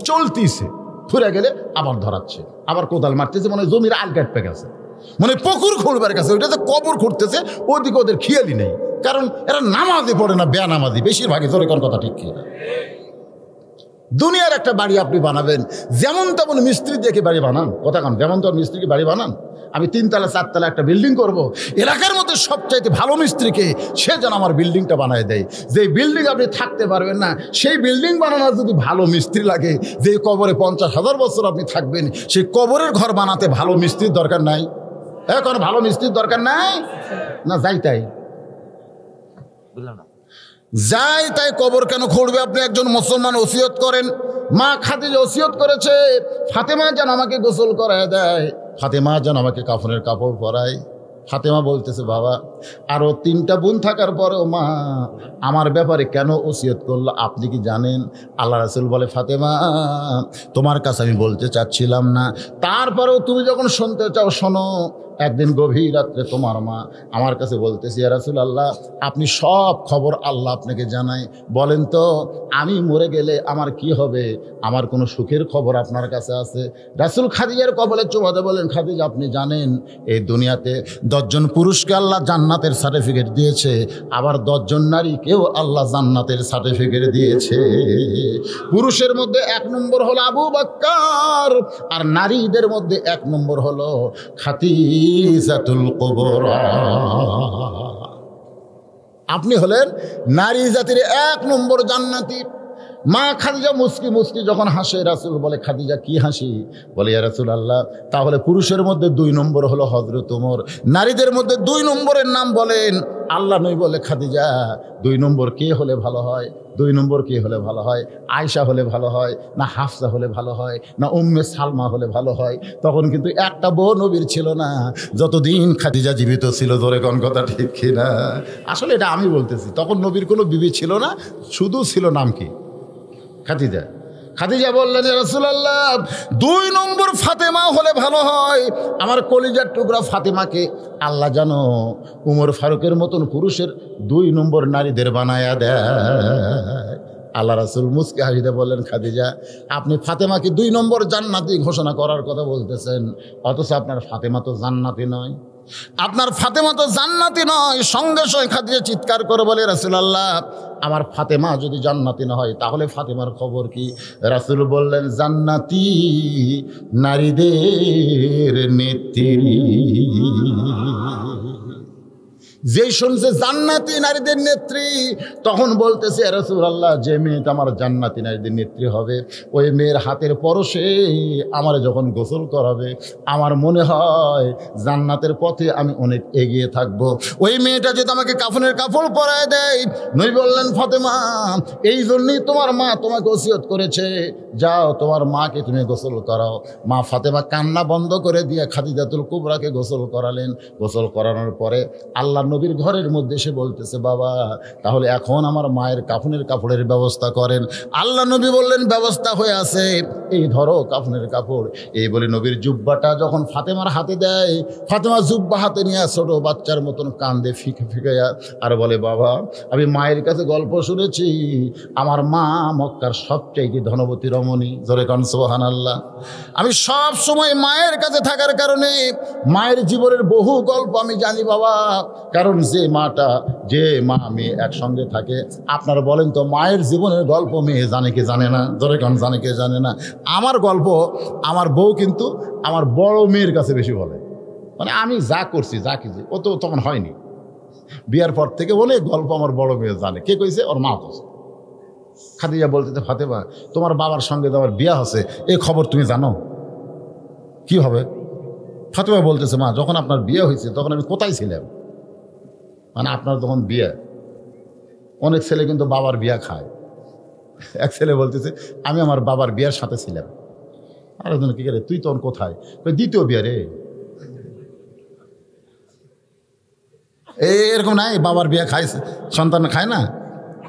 চলতিছে, ফুরে গেলে আবার ধরাচ্ছে, আবার কোদাল মারতেছে, মানে জমির আল কাটপে গেছে, মানে পুকুর খুঁড়বার কাছে, ওইটাতে কবর খুঁড়তেছে, ওদিকে ওদের খেয়ালই নেই। কারণ এরা নামাজে পড়ে না, বেনামাজি বেশিরভাগই। ধরে কোন কথা ঠিক কি? দুনিয়ার একটা বাড়ি আপনি বানাবেন, যেমন তেমন মিস্ত্রি দেখে বাড়ি বানান, কথা কান, যেমন তেমন মিস্ত্রিকে বাড়ি বানান। আমি 3 তলা 4 তলা একটা বিল্ডিং করব, এলাকার মধ্যে সবচাইতে ভালো মিস্ত্রিকে, সে যেন আমার বিল্ডিংটা বানায় দেয়। যে বিল্ডিং আপনি থাকতে পারবেন না, সেই বিল্ডিং বানানোর যদি ভালো মিস্ত্রি লাগে, যে কবরে 50,000 বছর আপনি থাকবেন, সেই কবরের ঘর বানাতে ভালো মিস্ত্রির দরকার নাই? এখন ভালো মিস্ত্রির দরকার নাই না? যাই তাই যাই তাই কবর কেন খুঁড়বে? আপনি একজন মুসলমান ওসিয়ত করেন, মা খাদিজা ওসিয়ত করেছে ফাতেমা যেন আমাকে গোসল করায় দেয়, ফাতেমা যেন আমাকে কাফনের কাপড় পরায়। ফাতেমা বলতেছে, বাবা আরও 3টা বোন থাকার পরেও মা আমার ব্যাপারে কেন ওসিয়ত করলো আপনি কি জানেন? আল্লাহ রাসূল বলে, ফাতেমা তোমার কাছে আমি বলতে চাচ্ছিলাম না, তারপরেও তুমি যখন শুনতে চাও শোনো। একদিন গভীর রাত্রে তোমার মা আমার কাছে বলতেছে, ইয়া রাসূলুল্লাহ আপনি সব খবর আল্লাহ আপনাকে জানায়, বলেন তো আমি মরে গেলে আমার কি হবে? আমার কোনো সুখের খবর আপনার কাছে আছে? রাসূল খাদিজার কবলে চুমাতে বলেন, খাদিজা আপনি জানেন এই দুনিয়াতে 10 জন পুরুষকে আল্লাহ জান্নাতের সার্টিফিকেট দিয়েছে, আবার 10 জন নারীকেও আল্লাহ জান্নাতের সার্টিফিকেট দিয়েছে। পুরুষের মধ্যে 1 নম্বর হলো আবু বকর, আর নারীদের মধ্যে 1 নম্বর হলো খাদিজাতুল কুবরা। আপনি হলেন নারী জাতির 1 নম্বর জান্নাতি। মা খাদিজা মুস্কি মুস্কি যখন হাসে, রাসূল বলে, খাদিজা কি হাসি? বলে, ইয়া রাসূলুল্লাহ তাহলে পুরুষের মধ্যে 2 নম্বর হলো হযরত ওমর, নারীদের মধ্যে 2 নম্বরের নাম বলেন। আল্লাহ নবী বলে, খাদিজা 2 নম্বর কে হলে ভালো হয়? 2 নম্বর কে হলে ভালো হয়? আয়েশা হলে ভালো হয় না হাফসা হলে ভালো হয় না উম্মে সালমা হলে ভালো হয়? তখন কিন্তু একটা বউ নবীর ছিল না যতদিন খাদিজা জীবিত ছিল। ধরে কোন কথা ঠিক কিনা? আসলে এটা আমি বলতেছি, তখন নবীর কোনো বিবি ছিল না, শুধু ছিল নাম কি? খাদিজা। খাদিজা বললেন, ইয়া রাসূলুল্লাহ 2 নম্বর ফাতেমা হলে ভালো হয়। আমার কলিজার টুকরা ফাতেমাকে আল্লাহ জানো উমর ফারুকের মতন পুরুষের 2 নম্বর নারীদের বানায়া দেয়। আল্লাহ রাসূল মুস্কি হাসিতে বললেন, খাদিজা আপনি ফাতেমাকে 2 নম্বর জান্নাতি ঘোষণা করার কথা বলতেছেন, অথচ আপনার ফাতেমা তো জান্নাতি নয়, আপনার ফাতেমা তো জান্নাতি নয়। সঙ্গে সঙ্গে খাদিজা চিৎকার করে বলে, রাসূলুল্লাহ আমার ফাতেমা যদি জান্নাতি না হয় তাহলে ফাতেমার খবর কি? রাসূল বললেন, জান্নাতি নারীদের নেত্রী। যেই শুনছে জান্নাতি নারীদের নেত্রী, তখন বলতেছে, রাসূলুল্লাহ যে মেয়েটা আমার জান্নাতি নারীদের নেত্রী হবে, ওই মেয়ের হাতের পরশে আমার যখন গোসল করাবে আমার মনে হয় জান্নাতের পথে আমি অনেক এগিয়ে থাকব। ওই মেয়েটা যদি আমাকে কাফনের কাপড় পরায় দেয়, নবী বললেন, ফাতেমা এই জন্যই তোমার মা তোমাকে ওসিয়ত করেছে, যাও তোমার মাকে তুমি গোসল করাও। মা ফাতেমা কান্না বন্ধ করে দিয়ে খাদিজাতুল কুবরাকে গোসল করালেন। গোসল করানোর পরে আল্লাহ নবীর ঘরের মধ্যে এসে বলতেছে, বাবা তাহলে এখন আমার মায়ের কাফনের কাপড়ের ব্যবস্থা করেন। আল্লাহ নবী বললেন, ব্যবস্থা হয়ে আছে, এই ধরো কাফনের কাপড়। এই বলে নবীর জুব্বাটা যখন ফাতেমার হাতে দেয়, ফাতেমা জুব্বা হাতে নিয়ে ছোট বাচ্চার মতন কান্দে ফিকে ফিকে আর বলে, বাবা আমি মায়ের কাছে গল্প শুনেছি, আমার মা মক্কার সবচাইতে ধনবতী রমণী। জোরে কান সুবহানাল্লাহ। আমি সব সময় মায়ের কাছে থাকার কারণে মায়ের জীবনের বহু গল্প আমি জানি বাবা। কারণ যে মা মেয়ে একসঙ্গে থাকে, আপনারা বলেন তো মায়ের জীবনের গল্প মেয়ে জানে কি জানে না? ধরে কারণ জানে কে জানে না। আমার গল্প আমার বউ কিন্তু আমার বড় মেয়ের কাছে বেশি বলে, মানে আমি যা করছি যা কিছু ও তো তখন হয়নি, বিয়ার পর থেকে অনেক গল্প আমার বড় মেয়ে জানে। কে কইছে? ওর মা কইছে। খাদিজা বলতে, ফাতেমা তোমার বাবার সঙ্গে তোমার বিয়া হচ্ছে, এই খবর তুমি জানো? কি হবে? ফাতেমা বলতেছে, মা যখন আপনার বিয়ে হয়েছে তখন আমি কোথায় ছিলাম? মানে আপনার তখন বিয়ে, অনেক ছেলে কিন্তু বাবার বিয়া খায়। এক ছেলে বলতেছে, আমি আমার বাবার বিয়ার সাথে ছিলাম। আর একজন, কি করে তুই তখন কোথায়? দ্বিতীয় বিয়া রে। এরকম নাই, বাবার বিয়া খায় সন্তান খায় না।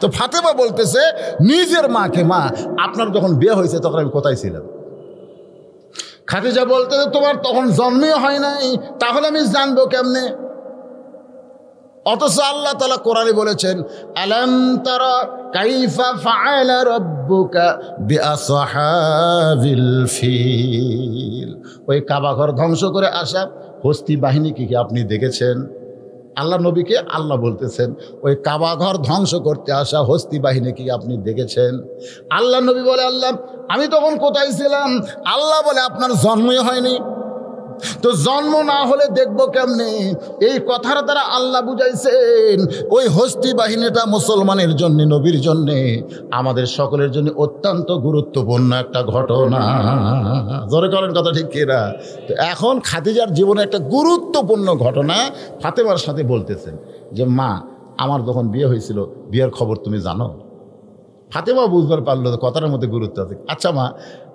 তো ফাতেমা বলতেছে নিজের মাকে, মা আপনার যখন বিয়ে হয়েছে তখন আমি কোথায় ছিলাম? খাদিজা বলতেছে, তোমার তখন জন্মই হয় নাই, তাহলে আমি জানবো কেমনে? অথচ আল্লাহ তাআলা কোরআনে বলেছেন, আলাম তারা কাইফা ফাআলা রাব্বুকা বিআসহাবিল ফিল। ওই কাবা ঘর ধ্বংস করে আসা হস্তি বাহিনীকে কি আপনি দেখেছেন? আল্লাহ নবীকে আল্লাহ বলতেছেন, ওই কাবা ঘর ধ্বংস করতে আসা হস্তি বাহিনী কি আপনি দেখেছেন? আল্লাহ নবী বলে, আল্লাহ আমি তখন কোথায় ছিলাম? আল্লাহ বলে, আপনার জন্মই হয়নি, তো জন্ম না হলে দেখবো কেমনে? এই কথার দ্বারা আল্লাহ বুঝাইছেন ওই হস্তি বাহিনীটা মুসলমানের জন্য, নবীর জন্য, আমাদের সকলের জন্য অত্যন্ত গুরুত্বপূর্ণ একটা ঘটনা। জোরে করেন কথা ঠিক কিনা? তো এখন খাদিজার জীবনে একটা গুরুত্বপূর্ণ ঘটনা ফাতেমার সাথে বলতেছেন যে, মা আমার যখন বিয়ে হয়েছিল বিয়ের খবর তুমি জানো? ফাতেমা বুঝবার পারলো কথার মধ্যে গুরুত্ব আছে। আচ্ছা মা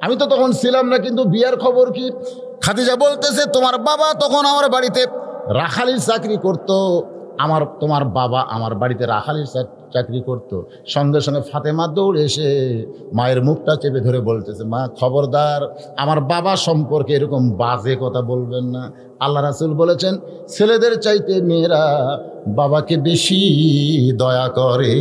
আমি তো তখন ছিলাম না, কিন্তু বিয়ের খবর কি? খাদিজা বলতেছে, তোমার বাবা তখন আমার বাড়িতে রাখালির চাকরি করতো। তোমার বাবা আমার বাড়িতে রাখালির চাকরি করতো। সঙ্গে সঙ্গে ফাতেমা দৌড়ে এসে মায়ের মুখটা চেপে ধরে বলতেছে, মা খবরদার আমার বাবা সম্পর্কে এরকম বাজে কথা বলবেন না। আল্লাহ রাসূল বলেছেন, ছেলেদের চাইতে মেয়েরা বাবাকে বেশি দয়া করে।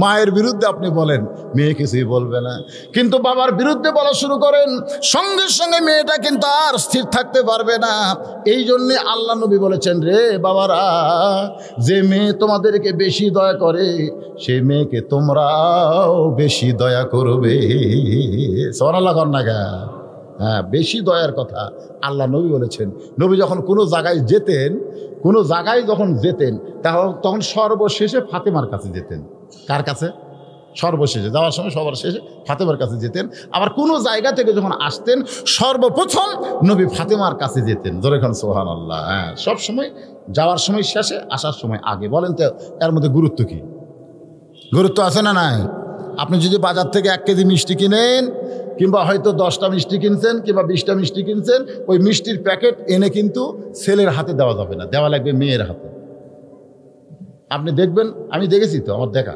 মায়ের বিরুদ্ধে আপনি বলেন, মেয়ে কিছুই বলবে না, কিন্তু বাবার বিরুদ্ধে বলা শুরু করেন, সঙ্গে সঙ্গে মেয়েটা কিন্তু আর স্থির থাকতে পারবে না। এই জন্যে আল্লাহ নবী বলেছেন, রে বাবারা, যে মেয়ে তোমাদেরকে বেশি দয়া করে সেই মেয়েকে তোমরাও বেশি দয়া করবে। সুবহানাল্লাহ না গা? হ্যাঁ, বেশি দয়ার কথা আল্লাহ নবী বলেছেন। নবী যখন কোনো জায়গায় যেতেন তখন সর্বশেষে ফাতেমার কাছে যেতেন। কার কাছে? সর্বশেষে যাওয়ার সময় সবার শেষে ফাতেমার কাছে যেতেন। আবার কোনো জায়গা থেকে যখন আসতেন সর্বপ্রথম নবী ফাতেমার কাছে যেতেন। জোরে খান সুবহানাল্লাহ। হ্যাঁ, সবসময় যাওয়ার সময় শেষে, আসার সময় আগে। বলেন তো এর মধ্যে গুরুত্ব কি? গুরুত্ব আছে না নাই? আপনি যদি বাজার থেকে 1 কেজি মিষ্টি কিনেন, কিংবা হয়তো 10টা মিষ্টি কিনছেন কিংবা 20টা মিষ্টি কিনছেন, ওই মিষ্টির প্যাকেট এনে কিন্তু ছেলের হাতে দেওয়া যাবে না, দেওয়া লাগবে মেয়ের হাতে। আপনি দেখবেন, আমি দেখেছি তো, আমার দেখা,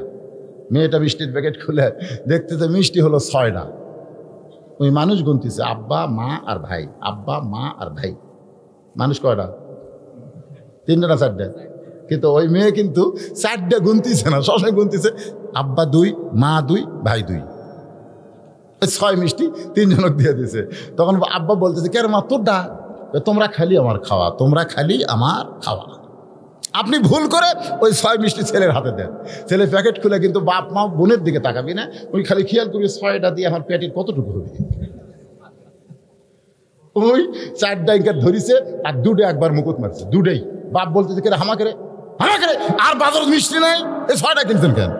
মেয়েটা মিষ্টির প্যাকেট খুলে দেখতেছে মিষ্টি হলো 6টা। ওই মানুষ গুনতেছে আব্বা মা আর ভাই, আব্বা মা আর ভাই। মানুষ কয়টা? 3টা না 4টা? কিন্তু ওই মেয়ে কিন্তু 4টা গুনতিছে না, সবসময় গুনতিছে আব্বা 2, মা 2, ভাই 2, 6 মিষ্টি 3 জনক দিয়ে দিছে। তখন আব্বা বলতেছে কে মা তোরটা? তোমরা খালি আমার খাওয়া, তোমরা খালি আমার খাওয়া। আপনি ভুল করে ওই 6 মিষ্টি ছেলের হাতে দেন, ছেলে প্যাকেট খুলে কিন্তু বাপ মা বোনের দিকে তাকাবি না, ওই খালি খেয়াল করি 6টা দিয়ে আমার পেটের কতটুকু হবে। ওই 4টা ইঙ্কার ধরিছে আর 2টা একবার মুকুট মারছে, 2টাই। বাপ বলতেছে কে হামাকে রে, হামাকে রে, আর বাজার মিষ্টি নাই, এই 6টা কিনছেন কেন?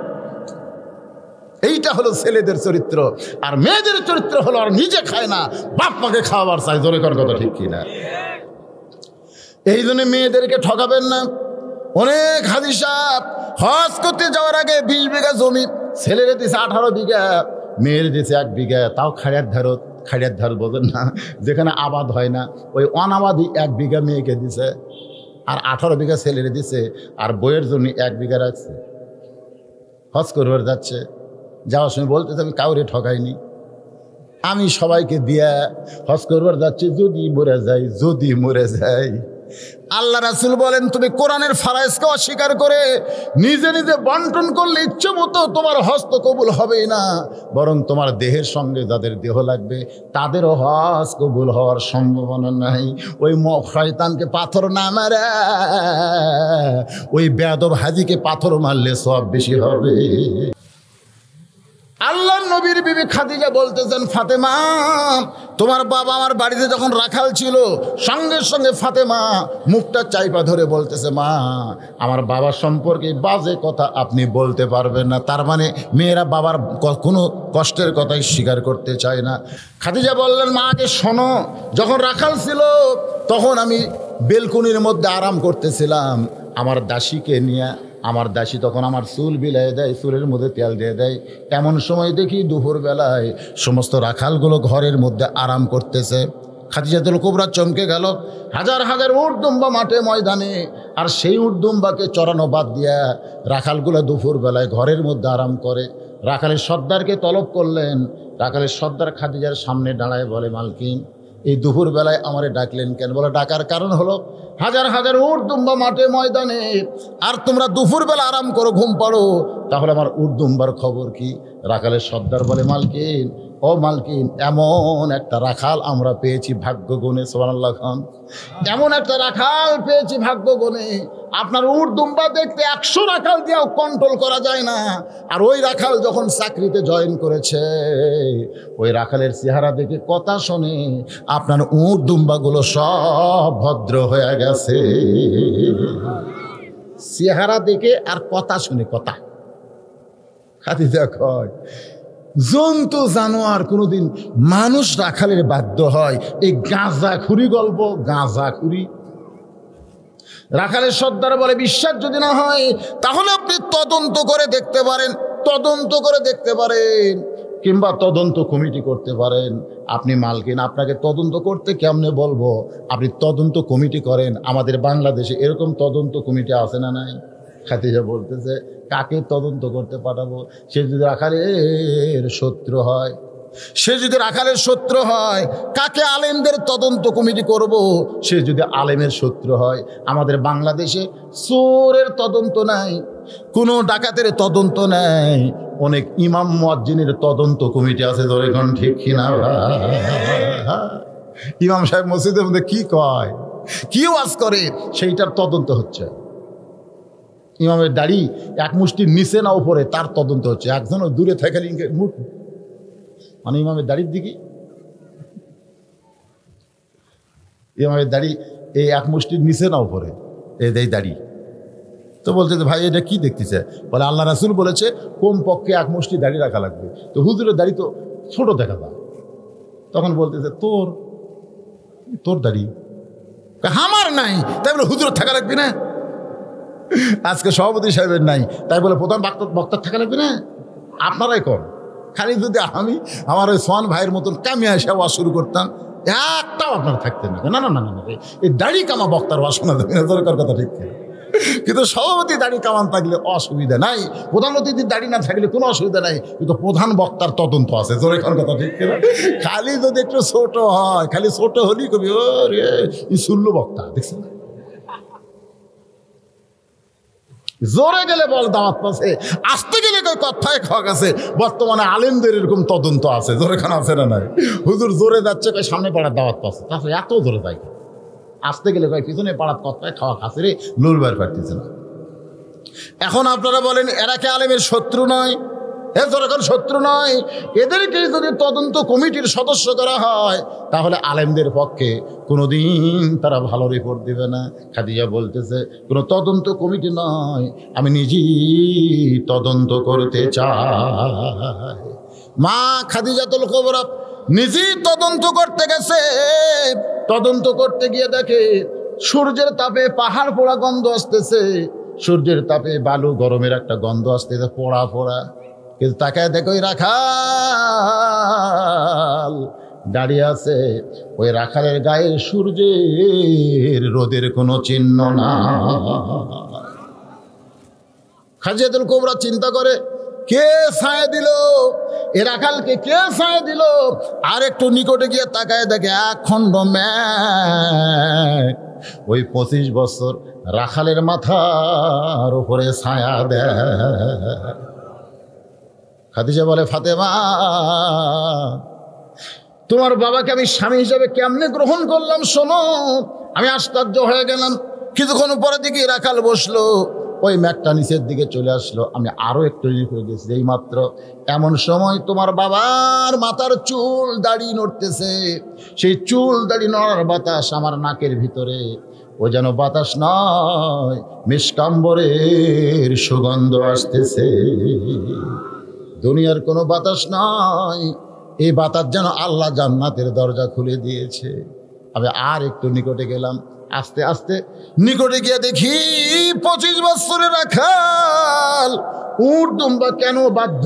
এইটা হলো ছেলেদের চরিত্র। আর মেয়েদের চরিত্র হলো আর নিজে খায় না, বাপ মাকে খাওয়াবার চাই। জোরে কর কথা ঠিক কিনা? এই জন্য মেয়েদেরকে ঠকাবেন না। অনেক হাজী সাহেব হজ করতে যাওয়ার আগে 20 বিঘা জমি ছেলেরে দিছে 18 বিঘা, মেয়ের দিছে 1 বিঘা, তাও খাড়িয়ার ধারত। খাড়িয়ার ধার বোঝেন না, যেখানে আবাদ হয় না, ওই অনাবাদি 1 বিঘা মেয়েকে দিছে, আর 18 বিঘা ছেলেরে দিছে, আর বইয়ের জন্য 1 বিঘা রাখছে। হজ করবার যাচ্ছে, যাওয়ার সময় বলতেছে আমি কাউরে ঠকাইনি, আমি সবাইকে দিয়া হজ করবার যাচ্ছি, যদি মরে যাই, যদি মরে যাই। আল্লাহ রাসূল বলেন তুমি কোরআনের ফরজকে অস্বীকার করে নিজে নিজে বন্টন করলে ইচ্ছে মতো তোমার হজ তো কবুল হবেই না, বরং তোমার দেহের সঙ্গে যাদের দেহ লাগবে তাদেরও হজ কবুল হওয়ার সম্ভাবনা নাই। ওই শয়তানকে পাথর না মারা ওই বেয়াদব হাজীকে পাথর মারলে সব বেশি হবে। আল্লাহ নবীর বিবি খাদিজা বলতেছেন ফাতেমা তোমার বাবা আমার বাড়িতে যখন রাখাল ছিল, সঙ্গে সঙ্গে ফাতেমা মুখটা চাইপা ধরে বলতেছে মা আমার বাবার সম্পর্কে বাজে কথা আপনি বলতে পারবেন না। তার মানে মেয়েরা বাবার কোনো কষ্টের কথাই স্বীকার করতে চায় না। খাদিজা বললেন মা আগে শোনো, যখন রাখাল ছিল তখন আমি বেলকুনির মধ্যে আরাম করতেছিলাম, আমার দাসীকে নিয়ে, আমার দাসী তখন আমার চুল বিলাই দেয়, চুলের মধ্যে তেল দিয়ে দেয়। এমন সময় দেখি দুপুরবেলায় সমস্ত রাখালগুলো ঘরের মধ্যে আরাম করতেছে। খাদিজাতুল কুবরা চমকে গেল। হাজার হাজার উট দুম্বা মাঠে ময়দানে, আর সেই উট দুম্বাকে চড়ানো বাদ দিয়া রাখালগুলো দুপুরবেলায় ঘরের মধ্যে আরাম করে। রাখালের সর্দারকে তলব করলেন। রাখালের সর্দার খাদিজার সামনে দাঁড়ায় বলে মালকিন এই দুপুরবেলায় আমারে ডাকলেন কেন? বলে ডাকার কারণ হলো হাজার হাজার উট দুম্বা মাঠে ময়দানে, আর তোমরা দুপুরবেলা আরাম করো, ঘুম পাড়ো, তাহলে আমার উট দুম্বার খবর কি? রাখালের সর্দার বলে মালকিন ও মালকিন এমন একটা রাখাল আমরা পেয়েছি ভাগ্য গুণে, সুবহানাল্লাহ খান, এমন একটা রাখাল পেয়েছি ভাগ্য গুণে, আপনার উট দুম্বা দেখতে 100 রাখাল দিয়েও কন্ট্রোল করা যায় না। আর ওই রাখাল যখন চাকরিতে জয়েন করেছে, ওই রাখালের চেহারা দেখে কথা শোনে আপনার উট দুম্বাগুলো সব ভদ্র হয়ে গেছে। চেহারা দেখে আর কথা শুনে, কথা খাদিজা কয় জন্তু জানোয়ার কোনোদিন মানুষ রাখালের বাধ্য হয়? এই গাঁজাখুরি গল্প, গাঁজাখুরি। রাখালের সর্দার বলে বিশ্বাস যদি না হয় তাহলে আপনি তদন্ত করে দেখতে পারেন, তদন্ত করে দেখতে পারেন, কিংবা তদন্ত কমিটি করতে পারেন। আপনি মালকিন, আপনাকে তদন্ত করতে কেমনে বলবো? আপনি তদন্ত কমিটি করেন। আমাদের বাংলাদেশে এরকম তদন্ত কমিটি আছে না নাই? খাদিজা বলতেছে কাকে তদন্ত করতে পাঠাবো? সে যদি রাখালের শত্রু হয়, সে যদি রাখালের শত্রু হয়, কাকে আলেমদের তদন্ত কমিটি করব? সে যদি আলেমের শত্রু হয়। আমাদের বাংলাদেশে চোরের তদন্ত নাই, কোনো ডাকাতের তদন্ত নাই, অনেক ইমাম মুয়াজ্জিনের তদন্ত কমিটি আছে। ধরে কোন ঠিক কিনা? ইমাম সাহেব মসজিদের মধ্যে কি কয়, কি ওয়াজ করে, সেইটার তদন্ত হচ্ছে। ইমামের দাড়ি এক মুষ্টির নিচে না উপরে, তার তদন্ত হচ্ছে। একজনও দূরে থাকে মুখ মানে ইমামের দাড়ির দিকে, ইমামের দাড়ি এই এক মুষ্টির নিচে না উপরে, এই দাড়ি। তো বলতে ভাই এটা কি দেখতেছে? বলে আল্লাহ রাসূল বলেছে কমপক্ষে এক মুষ্টি দাড়ি রাখা লাগবে। তো হুজুরের দাড়ি তো ছোট দেখা যায়। তখন বলতেছে তোর দাড়ি আমার নাই, তাই বলে হুজুরের থাকা লাগবে না? আজকে সভাপতি সাহেবের নাই, তাই বলে প্রধান বক্তার থাকা লাগবে না? আপনারাই কর। খালি যদি আমি আমার ওই সোহান ভাইয়ের মতন কামিয়া এসে ওয়াজ শুরু করতাম, একটাও আপনার থাকতেন না। না না না না, এই দাড়ি কামা বক্তার ওয়াজ শোনা যাবে না, দরকার কথা ঠিক। কিন্তু সভাপতি দাড়ি কামান থাকলে অসুবিধা নাই, প্রধান অতিথির দাড়ি না থাকলে কোনো অসুবিধা নাই, কিন্তু প্রধান বক্তার তদন্ত আছে। জোরে কথা ঠিক কিনা? খালি যদি একটু ছোট হয়, খালি ছোট হলেই কবি ও রে ই শুনলো বক্তা, দেখছেন? জোরে গেলে বল দাওয়াত পাচ্ছে, আসতে গেলে কথায় খাওয়া গেছে। বর্তমানে আলেমদের এরকম তদন্ত আছে, জোরে খান আছে না নাই? হুজুর জোরে যাচ্ছে কয় সামনে পাড়ার দাওয়াত পাচ্ছে, তারপরে এত জোরে যায়, আসতে গেলে কয় পিছনে পাড়ার কথায় খাওয়া খাচ্ছে রে, লুলবার পারতেছে না। এখন আপনারা বলেন এরা কি আলেমের শত্রু নয়? এর যখন শত্রু নয়, এদেরকে যদি তদন্ত কমিটির সদস্য করা হয় তাহলে আলেমদের পক্ষে কোনোদিন তারা ভালো রিপোর্ট দেবে না। খাদিজা বলতেছে কোনো তদন্ত কমিটি নয়, আমি নিজেই তদন্ত করতে চাই। মা খাদিজাতুল কুবরা নিজেই তদন্ত করতে গেছে। তদন্ত করতে গিয়ে দেখে সূর্যের তাপে পাহাড় পোড়া গন্ধ আসতেছে, সূর্যের তাপে বালু গরমের একটা গন্ধ আসতেছে, পোড়া পোড়া। কিন্তু তাকায় দেখো ওই রাখাল দাঁড়িয়ে আছে, ওই রাখালের গায়ে সূর্যের রোদের কোনো চিহ্ন না। খাদিজাতুল কুবরা চিন্তা করে কে ছায়া দিল এ রাখালকে, কে ছায়া দিল? আর একটু নিকটে গিয়ে তাকায় দেখে এক খণ্ড মেঘ ওই 25 বছর রাখালের মাথার উপরে ছায়া দেয়। খাদিজা বলে ফাতেমা, তোমার বাবাকে আমি স্বামী হিসাবে কেমনে গ্রহণ করলাম শোনো। আমি আশ্চর্য হয়ে গেলাম। কিছুক্ষণ পরে দিকে রাখাল বসলো, ওই ম্যাকটা নিচের দিকে চলে আসলো। আমি আরো একটু হয়ে গেছি, এই মাত্র এমন সময় তোমার বাবার মাথার চুল দাড়ি নড়তেছে। সেই চুল দাড়ি নড়ার বাতাস আমার নাকের ভিতরে, ও যেন বাতাস নয়, মিষ্কাম্বরের সুগন্ধ আসতেছে। দুনিয়ার কোনো বাতাস নয়, এই বাতাস যেন আল্লাহ জান্নাতের দরজা খুলে দিয়েছে। আমি আর একটু নিকটে গেলাম, আস্তে আস্তে নিকটে গিয়ে দেখি 25 বছরের রাখাল উট দুম্বা কেন বাধ্য,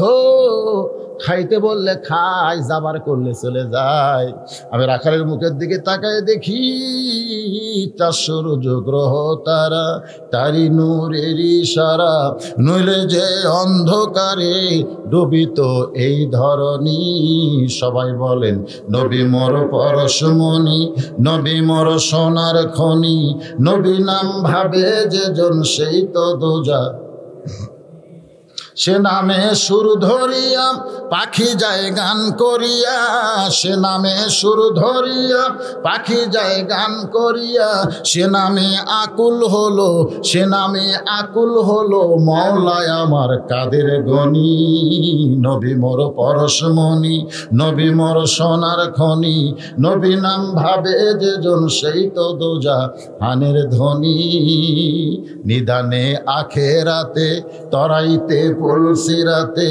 খাইতে বললে খায়, যাবার করলে চলে যায়। আমি রাখালের মুখের দিকে তাকায় দেখি 400 গ্রহ তারা, তারি নূরের ইশারা, নইলে যে অন্ধকারে ডুবিত এই ধরনী। সবাই বলেন নবী মোর পরশমণি, নবী মোর সোনার খনি, নবী নাম ভাবে যে জন সেই তো দোজা। সে নামে সুর ধরিয়া পাখি যায় গান করিয়া, সে নামে সুর ধরিয়া পাখি যায় গান করিয়া, সে নামে আকুল হলো, সে নামে আকুল হলো মওলায় আমার কাদের গনি। নবী মোর পরশমণি, নবী মোর সোনার খনি, নবী নাম ভাবে যে জন সেই তো দোজা হানের ধ্বনি। নিদানে আখেরাতে তরাইতে পুলসিরাতে,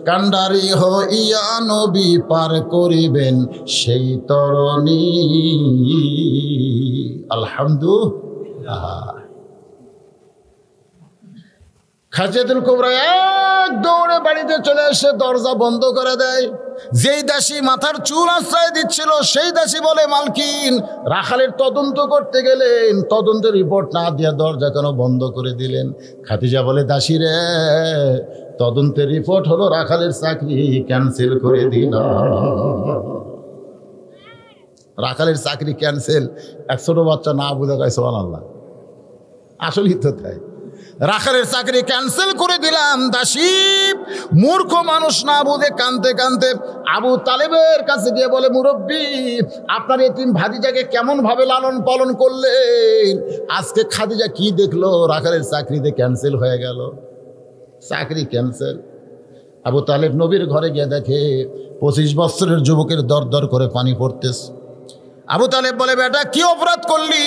কান্ডারি হইয়া নবী পার করিবেন সেই তরণী। আলহামদুলিল্লাহ। খাদিজাতুল কুবরা এক দৌড়ে বাড়িতে চলে এসে দরজা বন্ধ করে দেয়। যেই দাসী মাথার চুল আশ্রয় দিচ্ছিল সেই দাসী বলে মালকিন রাখালের তদন্ত করতে গেলেন, তদন্তের রিপোর্ট না দিয়ে দরজা কেন বন্ধ করে দিলেন? খাদিজা বলে দাসী রে, তদন্তের রিপোর্ট হলো রাখালের চাকরি ক্যান্সেল করে দিল। রাখালের চাকরি ক্যান্সেল, এক ছোট বাচ্চা না বুঝে গায় সুবহানাল্লাহ। আসলেই তো তাই, রাখালের চাকরি ক্যান্সেল করে দিলাম। দাসী মূর্খ মানুষ না বুঝে কানতে কানতে আবু তালেবের কাছে গিয়ে বলে মুরব্বী, আপনার এতিম ভাতিজাকে কেমন ভাবে লালন পালন করলেন, আজকে খাদিজা কি দেখলো রাখালের চাকরিতে ক্যান্সেল হয়ে গেল। চাকরি ক্যান্সেল। আবু তালেব নবীর ঘরে গিয়ে দেখে 25 বছরের যুবকের দর দর করে পানি পড়তেছে। আবু তালেব বলে বেটা কি অপরাধ করলি,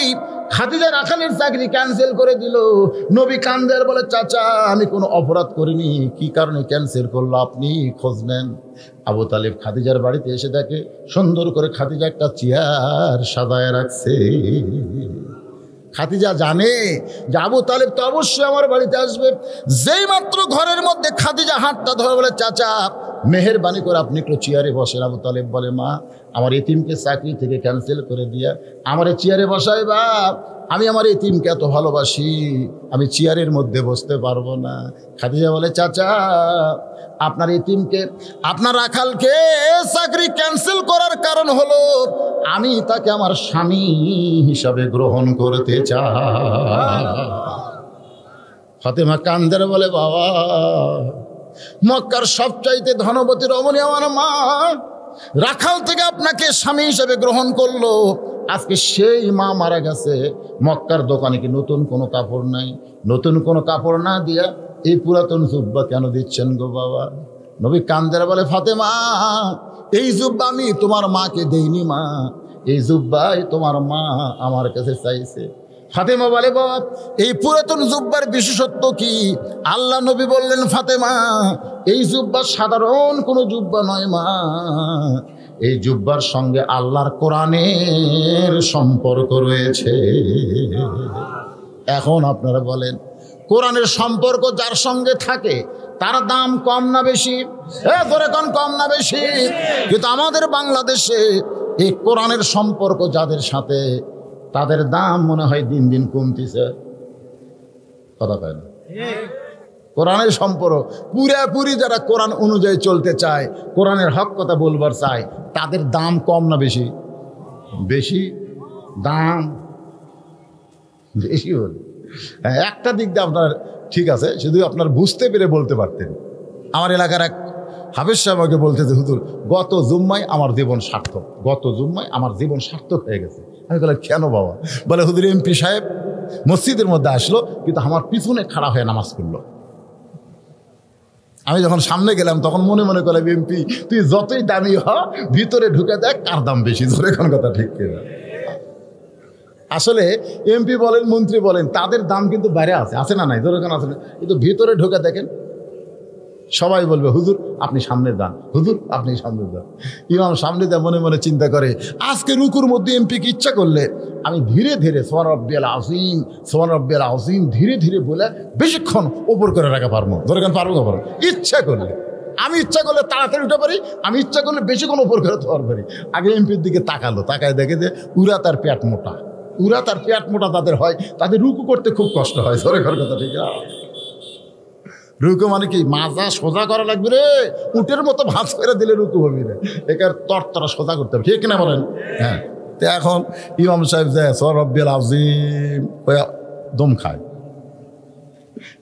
খাদিজা রাখালের চাকরি ক্যান্সেল করে দিল। নবী কান্দের বলে চাচা আমি কোনো অপরাধ করিনি, কি কারণে ক্যান্সেল করলো আপনি খোঁজ নেন। আবু তালেব খাদিজার বাড়িতে এসে দেখে সুন্দর করে খাদিজা একটা চেয়ার সাজায় রাখছে। খাদিজা জানে যে আবু তালেব তো অবশ্যই আমার বাড়িতে আসবে। যেই মাত্র ঘরের মধ্যে খাদিজা হাতটা ধরে বলে চাচা মেহেরবানি করে আপনি একটু চেয়ারে বসেন। আবু তালেব বলে মা আমার এতিমকে চাকরি থেকে ক্যান্সেল করে দিয়া আমার চেয়ারে বসাই বাপ, আমি আমার এতিমকে এত ভালোবাসি, আমি চেয়ারের মধ্যে বসতে পারবো না। খাদিজা বলে চাচা আপনার এতিমকে, আপনার রাখালকে চাকরি ক্যান্সেল করার কারণ হলো আমি তাকে আমার স্বামী হিসাবে গ্রহণ করতে চাই। ফাতেমা কান্দের বলে, বাবা, মক্কার সবচাইতে ধনবতী রমণী আমার মা, রাখাল থেকে আপনাকে স্বামী হিসেবে গ্রহণ করলো, আজকে সেই মা মারা গেছে। মক্কার দোকানে কি নতুন কোনো কাপড় নাই? নতুন কোনো কাপড় না দিয়া এই পুরাতন জুব্বা কেন দিচ্ছেন গো বাবা? নবী কান্দের বলে, ফাতেমা, এই জুব্বা আমি তোমার মাকে দেইনি মা, এই জুব্বাই তোমার মা আমার কাছে চাইছে। ফাতেমা বলে, বাবা, এই পুরাতন জুব্বার বিশেষত্ব কি? আল্লাহ নবী বললেন, ফাতেমা, এই জুব্বা সাধারণ কোনো জুব্বা নয় মা, এই জুব্বার সঙ্গে আল্লাহর কোরআনের সম্পর্ক রয়েছে। এখন আপনারা বলেন, কোরআনের সম্পর্ক যার সঙ্গে থাকে তার দাম কম না বেশি? ধরে কম না বেশি? কিন্তু আমাদের বাংলাদেশে এই কোরআনের সম্পর্ক যাদের সাথে, তাদের দাম মনে হয় দিন দিন কমতিছে। কথা কয় না? কোরআনের সম্পর্ক পুরাপুরি যারা কোরআন অনুযায়ী চলতে চায়, কোরআনের হক কথা বলবার চায়, তাদের দাম কম না বেশি? বেশি দাম বেশি হল। একটা দিক দিয়ে আপনার ঠিক আছে, শুধু আপনার বুঝতে পেরে বলতে পারতেন। আমার এলাকার এক হাফেজ সাহেব আমাকে বলতেছে, হুজুর, গত জুম্মায় আমার জীবন সার্থক, গত জুম্মায় আমার জীবন সার্থক হয়ে গেছে। আমি বললাম, কেন বাবা? বলে, হুজুর, এমপি সাহেব মসজিদের মধ্যে আসলো, কিন্তু আমার পিছনে খাড়া হয়ে নামাজ পড়লো। আমি যখন সামনে গেলাম তখন মনে মনে করলাম, এমপি তুই যতই দামি হ, ভিতরে ঢুকে দেখ কার দাম বেশি। ধরে কোন কথা ঠিক কিনা? আসলে এমপি বলেন, মন্ত্রী বলেন, তাদের দাম কিন্তু বাইরে আছে না নাই? ধরে কেন আছে? কিন্তু ভিতরে ঢুকে দেখেন, সবাই বলবে, হুজুর আপনি সামনে যান, হুজুর আপনি সামনে যান। ইমাম সামনে দেয়, মনে মনে চিন্তা করে, আজকে রুকুর মধ্যে এমপিকে ইচ্ছা করলে আমি ধীরে ধীরে সুবহান রাব্বিয়াল আযীম, সুবহান রাব্বিয়াল আযীম ধীরে ধীরে বলে বেশিক্ষণ ওপর করে রাখা পারবো। ধরে কেন পারবো না? পারবো ইচ্ছা করলে। আমি ইচ্ছা করলে তাড়াতাড়ি উঠে পারি, আমি ইচ্ছা করলে বেশিক্ষণ ওপর করে তোর পারি। আগে এমপির দিকে তাকালো, তাকায় দেখে যে উরা তার পেট মোটা, উরা তার পেট মোটা তাদের হয়, তাদের রুকু করতে খুব কষ্ট হয়। ধরে ঘর কথা ঠিক আছে? রুকু মানে কি? মাজা সোজা করা লাগবে রে, উটের মতো ভাঁজ করে দিলে রুকু হবি রে, একার তরতরা সোজা করতে হবে, ঠিক কিনা বলেন? হ্যাঁ। তো এখন ইমাম সাহেব যায় সুবহান রাব্বিয়াল আযীম দম খায়,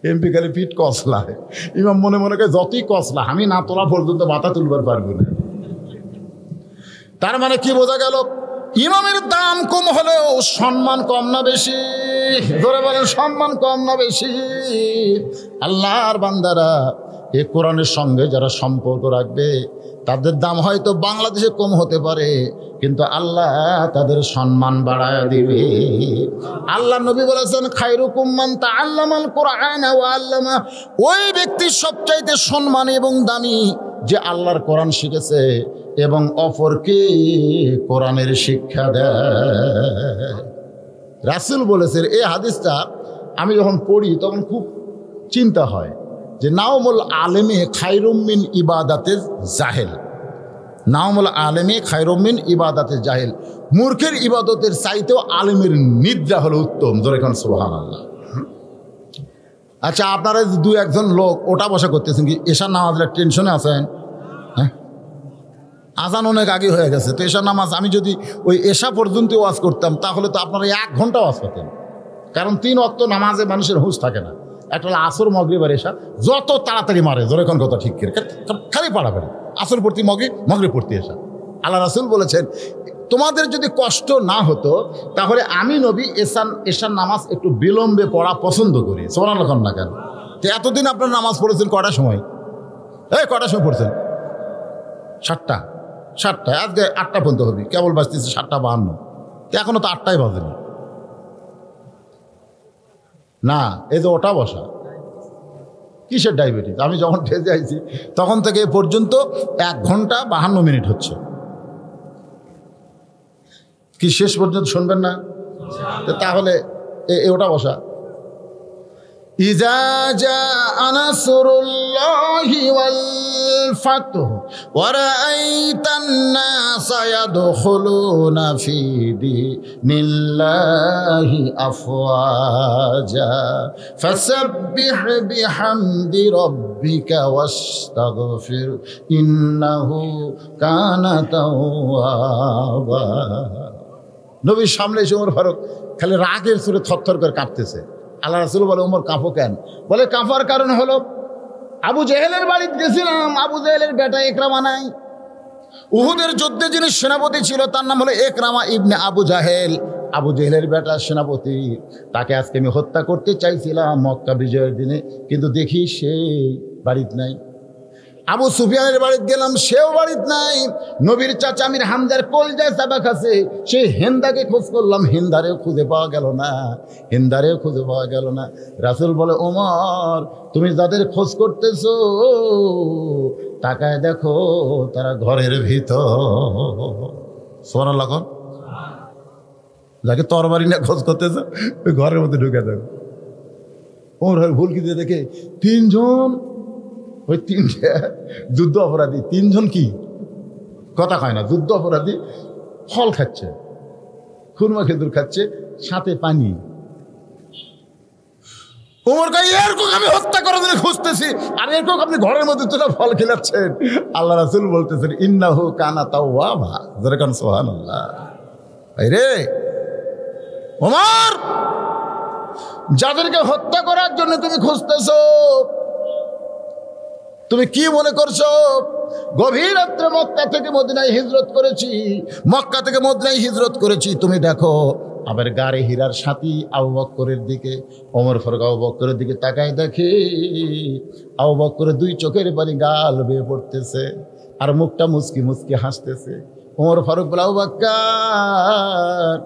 এমপি খালি পিঠ কসলায়। ইমাম মনে মনে করে, যতই কসলা আমি না তোলা পর্যন্ত মাথা তুলবার পারবো না। তার মানে কি বোঝা গেল? ইমামের দাম কম হলেও সম্মান কম না বেশি? ধরে বলেন, সম্মান কম না বেশি? আল্লাহর বান্দারা এই কোরআনের সঙ্গে যারা সম্পর্ক রাখবে, তাদের দাম হয়তো বাংলাদেশে কম হতে পারে, কিন্তু আল্লাহ তাদের সম্মান বাড়ায় দিবে। আল্লাহ নবী বলেছেন, খায়রুকুম মান তাআল্লামাল কুরআন ওয়া আল্লামা। ওই ব্যক্তির সবচাইতে সম্মানী এবং দামি যে আল্লাহর কোরআন শিখেছে এবং অপরকে কোরআনের শিক্ষা দেয়। রাসূল বলেছেন, এই হাদিসটা আমি যখন পড়ি তখন খুব চিন্তা হয় যে নাওমুল আলেমে খায়রুম মিন ইবাদাতে জাহেল। নাওমুল আলেমে খায়রুম মিন ইবাদাতে জাহেল। মূর্খের ইবাদতের চাইতেও আলেমের নিদ্রা হলো উত্তম। ধরে এখন সুবহানাল্লাহ। আচ্ছা, আপনারা দু একজন লোক ওটা বসা করতেছেন কি এশার নামাজের টেনশনে আছেন? হ্যাঁ, আজান অনেক আগে হয়ে গেছে, তো এশার নামাজ আমি যদি ওই এশা পর্যন্ত ওয়াজ করতাম তাহলে তো আপনারা 1 ঘন্টা ওয়াজ করতেন। কারণ 3 ওয়াক্ত নামাজে মানুষের হুঁশ থাকে না। একটা হলো আসর, মাগরিব আর এশা, যত তাড়াতাড়ি মারে। ধরে কোন কথা ঠিক করে খালি পাড়াবেন, আসর পড়তি মাগরিব, মাগরিব পড়তি এশা। আল্লাহ রাসূল বলেছেন, তোমাদের যদি কষ্ট না হতো তাহলে আমি নবী এশার নামাজ একটু বিলম্বে পড়া পছন্দ করি। সুবহানাল্লাহ না কেন? তো এতদিন আপনার নামাজ পড়েছেন কটার সময়? কটার সময় পড়ছেন? 7টায়। আজকে 8টা পর্যন্ত হবে, কেবল বাজতেছে 7:52। এখনো তো 8টাই বাজেনি না। এই যে ওটা বসা, কিসের ডায়াবেটিস? আমি যখন ঠেজে আইছি তখন থেকে এ পর্যন্ত 1 ঘন্টা 52 মিনিট হচ্ছে। কি শেষ পর্যন্ত শুনবেন না? তাহলে ওটা বসা। ইজা জাআ নাসরুল্লাহি ওয়াল ফাতহু ওয়া রাআইতান নাসা ইয়াদখুলুনা ফি দীনিল্লাহি আফওয়াজা ফাসাব্বিহ বিহামদি রাব্বিকা ওয়াস্তাগফির ইন্নাহু কানা তাওয়াবা। নবীর সামনে এসে ওমর ফারুক খালি রাগের সুরে থরথর করে কাঁপতেছে। আল্লাহ রাসূল বলে ওমর কাঁপো কেন? বলে কাঁপার কারণ হলো আবু জেহেলের বাড়িতে গেছিলাম, আবু জেহেলের বেটা ইকরামা নাই, উহুদের যুদ্ধে যিনি সেনাপতি ছিল তার নাম হলো ইকরামা ইবনে আবু জাহেল, আবু জেহেলের বেটা সেনাপতি। তাকে আজকে আমি হত্যা করতে চাইছিলাম মক্কা বিজয়ের দিনে, কিন্তু দেখি সেই বাড়িতে নাই। আবু সুফিয়ানের বাড়িতে গেলাম, সেও বাড়িতে নাই। নবীর চাচা আমির হামজার কলজায় সাবাক আছে, সেই হিন্দাকে খোঁজ করলাম, হিন্দারেও খুঁজে পাওয়া গেল না, হিন্দারেও খুঁজে পাওয়া গেল না। রাসূল বলে ওমর তুমি যাদের খোঁজ করতেছো তাকায় দেখো তারা ঘরের ভিতর। সুবহানাল্লাহ। যাকে তরবারি না খোঁজ করতেছো ওই ঘরের মধ্যে ঢুকে যাবে। ওর ভুল কি দিয়ে দেখে তিনজন, ওই তিনটে যুদ্ধ অপরাধী, তিনজন কি কথা কয় না, যুদ্ধ অপরাধী ফল খাচ্ছে, খুরমা খেজুর খাচ্ছে, সাথে পানি। ওমর কয় এরকম আমি হত্যা করার জন্য খুঁজতেছি, আর এরকম আপনি ঘরের মধ্যে তোলা ফল খেলাচ্ছেন। আল্লাহ রাসূল বলতেছেন ইন্নাহু কানা তাওয়াবা। যেরকম সুবহানাল্লাহ। রে ওমর, যাদেরকে হত্যা করার জন্য তুমি খুঁজতেছো, তুমি কি মনে করছো গভীর রাত্রে মক্কা থেকে মদিনায় হিজরত করেছি, মক্কা থেকে মদিনায় হিজরত করেছি। তুমি দেখো আবার গাড়ি হীরার সাথী আবু বকরের দিকে, ওমর ফারুক আবু বকরের দিকে তাকায় দেখে আবু বকরের দুই চোখের পানি গাল বেয়ে পড়তেছে, আর মুখটা মুচকি মুচকি হাসতেছে। ওমর ফারুক বলে আবু বকর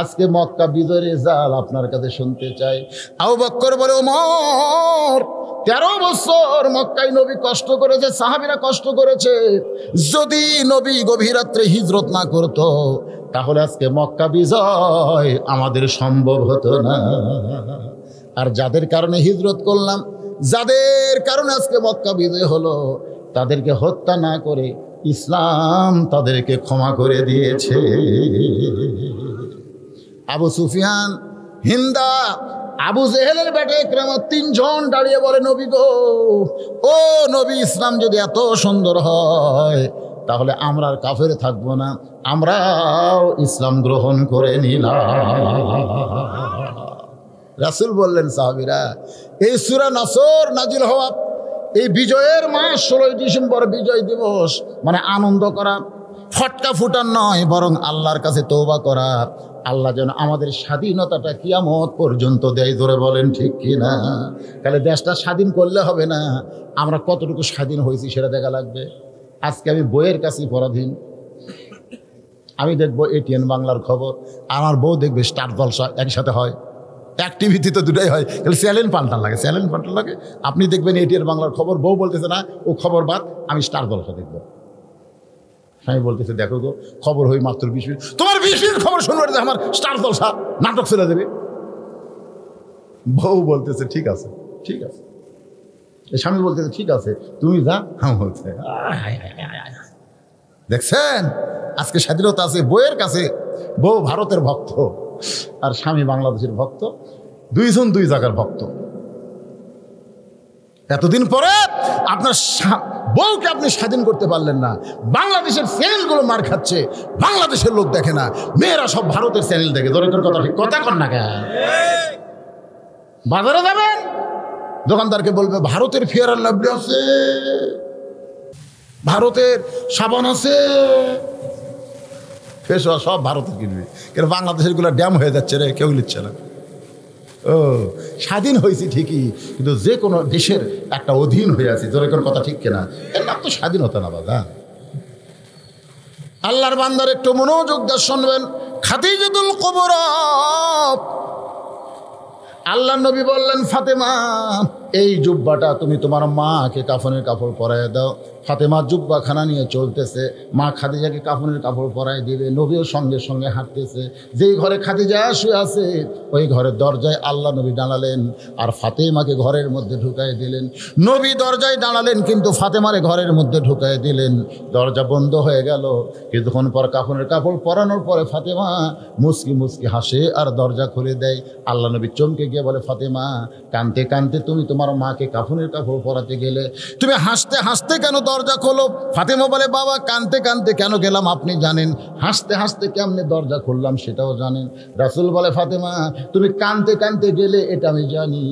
আজকে মক্কা বিজয়ের রেজাল্ট আপনার কাছে শুনতে চাই। আবু বকর বলে ওমর 13 বছর মক্কায় নবী কষ্ট করেছে, সাহাবীরা কষ্ট করেছে, যদি নবী গভীর রাত্রে হিজরত না করতো তাহলে আজকে মক্কা বিজয় আমাদের সম্ভব হতো না। আর যাদের কারণে হিজরত করলাম, যাদের কারণে আজকে মক্কা বিজয় হলো, তাদেরকে হত্যা না করে ইসলাম তাদেরকে ক্ষমা করে দিয়েছে। আবু সুফিয়ান, হিন্দা, আবু জেহেলের বেটা ইকরামা তিনজন দাঁড়িয়ে বলে নবী গো, ও নবী ইসলাম যদি এত সুন্দর হয় তাহলে আমরা আর কাফের থাকবো না, আমরাও ইসলাম গ্রহণ করে নিলাম। রাসূল বললেন সাহাবীরা এই সূরা নসর নাজিল হওয়া এই বিজয়ের মাস 16 ডিসেম্বর বিজয় দিবস, মানে আনন্দ করা, ফটকা ফুটান নয়, বরং আল্লাহর কাছে তওবা করা। আল্লাহ যেন আমাদের স্বাধীনতাটা কিয়ামত পর্যন্ত দেয়। ধরে বলেন ঠিক কি না? তাহলে দেশটা স্বাধীন করলে হবে না, আমরা কতটুকু স্বাধীন হয়েছি সেটা দেখা লাগবে। আজকে আমি বইয়ের কাছেই পরাধীন। আমি দেখবো এটিএন বাংলার খবর, আমার বউ দেখবে স্টার জলসা, একসাথে হয়, অ্যাক্টিভিটি তো দুটাই হয়, তাহলে চ্যানেল পাল্টান লাগে, চ্যানেল পাল্টান লাগে। আপনি দেখবেন এটিএন বাংলার খবর, বউ বলতেছে না ও খবর বাদ, আমি স্টার জলসা দেখবো। আমি বলতেছে দেখো গো খবর হই মাত্র 20 মিনিট, তোমার 20 মিনিট খবর শুনবে আমার স্টার জলসা নাটক ছেড়ে দেবে। বউ বলতেছে ঠিক আছে ঠিক আছে, স্বামী বলতেছে ঠিক আছে তুমি যা। হ্যাঁ বলছে দেখছেন আজকে স্বাধীনতা আছে বউয়ের কাছে। বউ ভারতের ভক্ত আর স্বামী বাংলাদেশের ভক্ত, দুইজন দুই জায়গার ভক্ত। এতদিন পরে আপনার বউকে আপনি স্বাধীন করতে পারলেন না, বাংলাদেশের চ্যানেলগুলো মার খাচ্ছে, বাংলাদেশের লোক দেখে না, মেয়েরা সব ভারতের চ্যানেল দেখে। দরকার কথা ঠিক কথা কর না কেন? বাজারে যাবেন দোকানদারকে বলবে ভারতের ফেয়ার অ্যান্ড লাভলি আছে, ভারতের সাবান আছে, ফেস ওয়াশ সব ভারতের কিনবে, কেন বাংলাদেশের গুলো ড্যাম হয়ে যাচ্ছে রে, কেউ নিচ্ছে না। ও স্বাধীন হয়েছি ঠিকই, কিন্তু যে কোনো দেশের একটা অধীন হয়ে আছে। দরকার কথা ঠিক কিনা? এর নাম তো স্বাধীনতা না বাবা। আল্লাহর বান্দার একটু মনোযোগ দিয়ে শুনবেন। খাদিজাতুল কুবরা, আল্লাহ নবী বললেন ফাতেমা এই জুব্বাটা তুমি তোমার মাকে কাফনের কাপড় পরায় দাও। ফাতেমা জুব্বাখানা নিয়ে চলতেছে, মা খাদিজাকে কাফনের কাপড় পরায় দিবে। নবীও সঙ্গে সঙ্গে হাঁটতেছে। যেই ঘরে খাদিজা শুয়ে আছে ওই ঘরের দরজায় আল্লাহ নবী দাঁড়ালেন আর ফাতেমাকে ঘরের মধ্যে ঢুকাই দিলেন। নবী দরজায় দাঁড়ালেন কিন্তু ফাতেমারে ঘরের মধ্যে ঢুকাই দিলেন। দরজা বন্ধ হয়ে গেল। কিছুক্ষণ পর কাফনের কাপড় পরানোর পরে ফাতেমা মুচকি মুচকি হাসে আর দরজা খুলে দেয়। আল্লাহ নবী চমকে গিয়ে বলে ফাতেমা কানতে কানতে তুমি তোমার তোমার মাকে কাফনের কাপড় পরাতে গেলে তুমি হাসতে হাসতে কেন দরজা খোলো? ফাতেমা বলে, বাবা কাঁদতে কাঁদতে কেন গেলাম আপনি জানেন, হাসতে হাসতে কেমনে দরজা খুললাম সেটাও জানেন। রাসূল বলে, ফাতেমা তুমি কাঁদতে কাঁদতে গেলে এটা আমি জানি,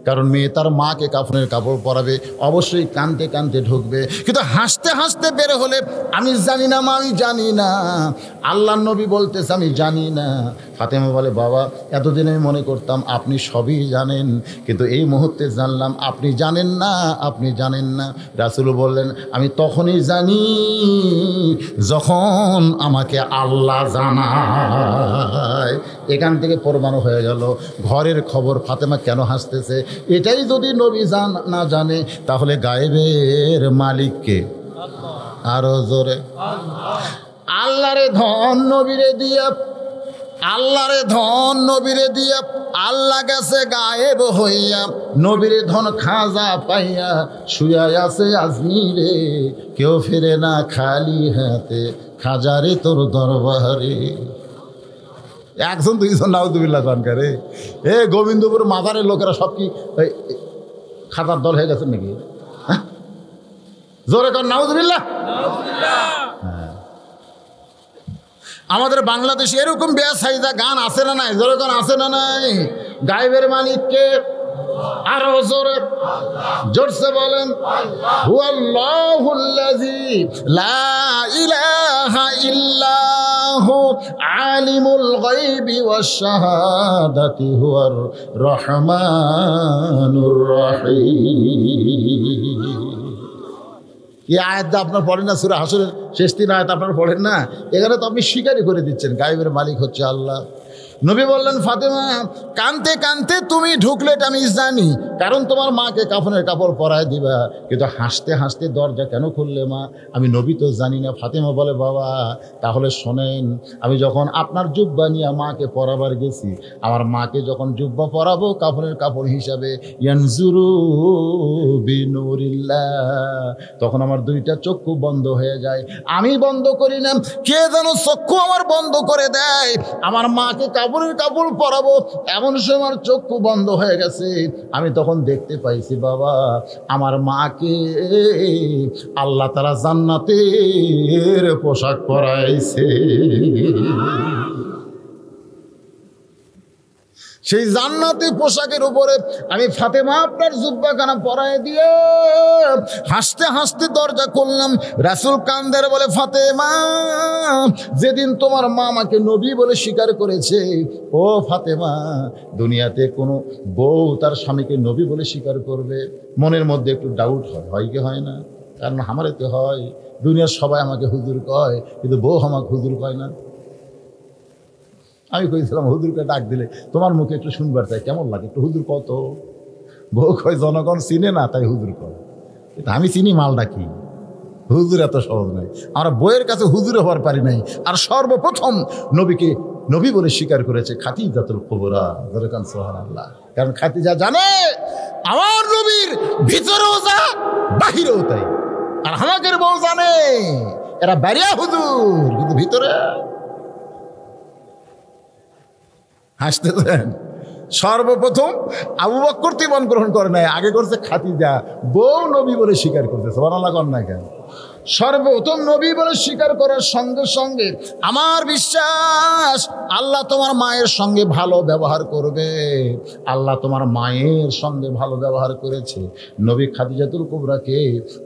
কারণ মেয়ে তার মাকে কাফনের কাপড় পরাবে, অবশ্যই কাঁদতে কাঁদতে ঢুকবে, কিন্তু হাসতে হাসতে বের হলে আমি জানি না মা, আমি জানি না। আল্লাহর নবী বলতেছে আমি জানি না। ফাতেমা বলে, বাবা এতদিন আমি মনে করতাম আপনি সবই জানেন, কিন্তু এই মুহূর্তে জানলাম আপনি জানেন না, আপনি জানেন না। রাসূল বললেন, আমি তখনই জানি যখন আমাকে আল্লাহ জানায়। এখান থেকে প্রমাণ হয়ে গেল ঘরের খবর ফাতেমা কেন হাসতেছে। এটাই যদি নবী না জানে তাহলে গায়েবের মালিককে আরো জোরে আল্লাহরে ধন নবীরে দিয়া, আল্লাহরে ধন নবীরে দিয়া, আল্লাহ গেছে গায়েব হইয়া, নবীরে ধন খাজা পাইয়া, শুয়া আছে আজমিরে, কেউ ফিরে না খালি হাতে, খাজারে তোর দরবারে। একজন দুইজন নাউজুবিল্লাহ জানকারে, এ গোবিন্দপুর মাজারের লোকেরা সব কি খাজার দল হয়ে গেছে নাকি? হ্যাঁ, জোরে কর নাউজুবিল্লাহ। আমাদের বাংলাদেশে এরকম বেসাইজা গান আছে না নাই? জোরে গান আছে না নাই? গায়েবের মালিককে আরো জোরে জোরসে বলেন, হুয়াল্লাহুল্লাযী লা ইলাহা ইল্লাহু আলিমুল গায়বি ওয়াশ শাহাদাতি হুয়ার রহমানুর রহিম। এই আয়াতটা আপনার পড়েন না? সূরা হাসরের শেষ 3 আয়াত আপনারা পড়েন না? এখানে তো আপনি স্বীকারই করে দিচ্ছেন গায়েবের মালিক হচ্ছে আল্লাহ। নবী বললেন, ফাতেমা কানতে কানতে তুমি ঢুকলে এটা আমি জানি, কারণ তোমার মাকে কাফনের কাপড় পরায় দিবা, কিন্তু হাসতে হাসতে দরজা কেন খুললে মা? আমি নবী তো জানি না। ফাতেমা বলে, বাবা তাহলে শোনেন, আমি যখন আপনার জুব্বা নিয়ে মাকে পরাবার গেছি, আমার মাকে যখন জুব্বা পরাবো কাফনের কাপড় হিসাবে, ইয়ানজুরু বিনুরিল্লাহ, তখন আমার 2টা চক্ষু বন্ধ হয়ে যায়। আমি বন্ধ করি না, কে যেন চক্ষু আমার বন্ধ করে দেয়। আমার মাকে কাপড়ের কাপড় পরাবো, এমন সময় আমার চক্ষু বন্ধ হয়ে গেছে। আমি তখন দেখতে পাইছি বাবা আমার মাকে আল্লাহ তাআলা জান্নাতের পোশাক পরাইছে। সেই জান্নাতি পোশাকের উপরে আমি ফাতেমা আপনার জুব্বাখানা পরায় দিয়ে হাসতে হাসতে দরজা খুললাম। রাসূল কান্দের বলে, ফাতেমা যেদিন তোমার মা আমাকে নবী বলে স্বীকার করেছে, ও ফাতেমা দুনিয়াতে কোনো বউ তার স্বামীকে নবী বলে স্বীকার করবে? মনের মধ্যে একটু ডাউট হয় কি হয় না? কারণ আমারে তো হয়, দুনিয়ার সবাই আমাকে হুজুর কয়, কিন্তু বউ আমাকে হুজুর কয় না। আমি কইছিলাম হুজুরকে ডাক দিলে তোমার মুখে একটু শুনবার চাই, কেমন লাগে একটু হুজুর কত? বউ কয় জনগণ চিনে না তাই হুজুর কয়, আমি চিনি মালটা কি। হুজুর এত সহজ নয়, আমরা বইয়ের কাছে হুজুর হওয়ার পারি নাই। আর সর্বপ্রথম নবীকে নবী বলে স্বীকার করেছে খাদিজাতুল কুবরা, সুবহানাল্লাহ। কারণ খাদিজা জানে আমার নবীর ভিতরেও যা বাহিরেও তাই, আর আমাদের বউ জানে এরা বাড়িয়া হুজুর কিন্তু ভিতরে। হাসতে দেন। সর্বপ্রথম আবু বকর জীবন গ্রহণ করে নাই, আগে করছে খাদিজা, বউ নবী বলে স্বীকার করছে। সুবহানাল্লাহ কর না কেন? সর্বপ্রথম নবী বলে স্বীকার করার সঙ্গে সঙ্গে আমার বিশ্বাস আল্লাহ তোমার মায়ের সঙ্গে ভালো ব্যবহার করবে। আল্লাহ তোমার মায়ের সঙ্গে ভালো ব্যবহার করেছে। নবী খাদিজাতুল কুবরাকে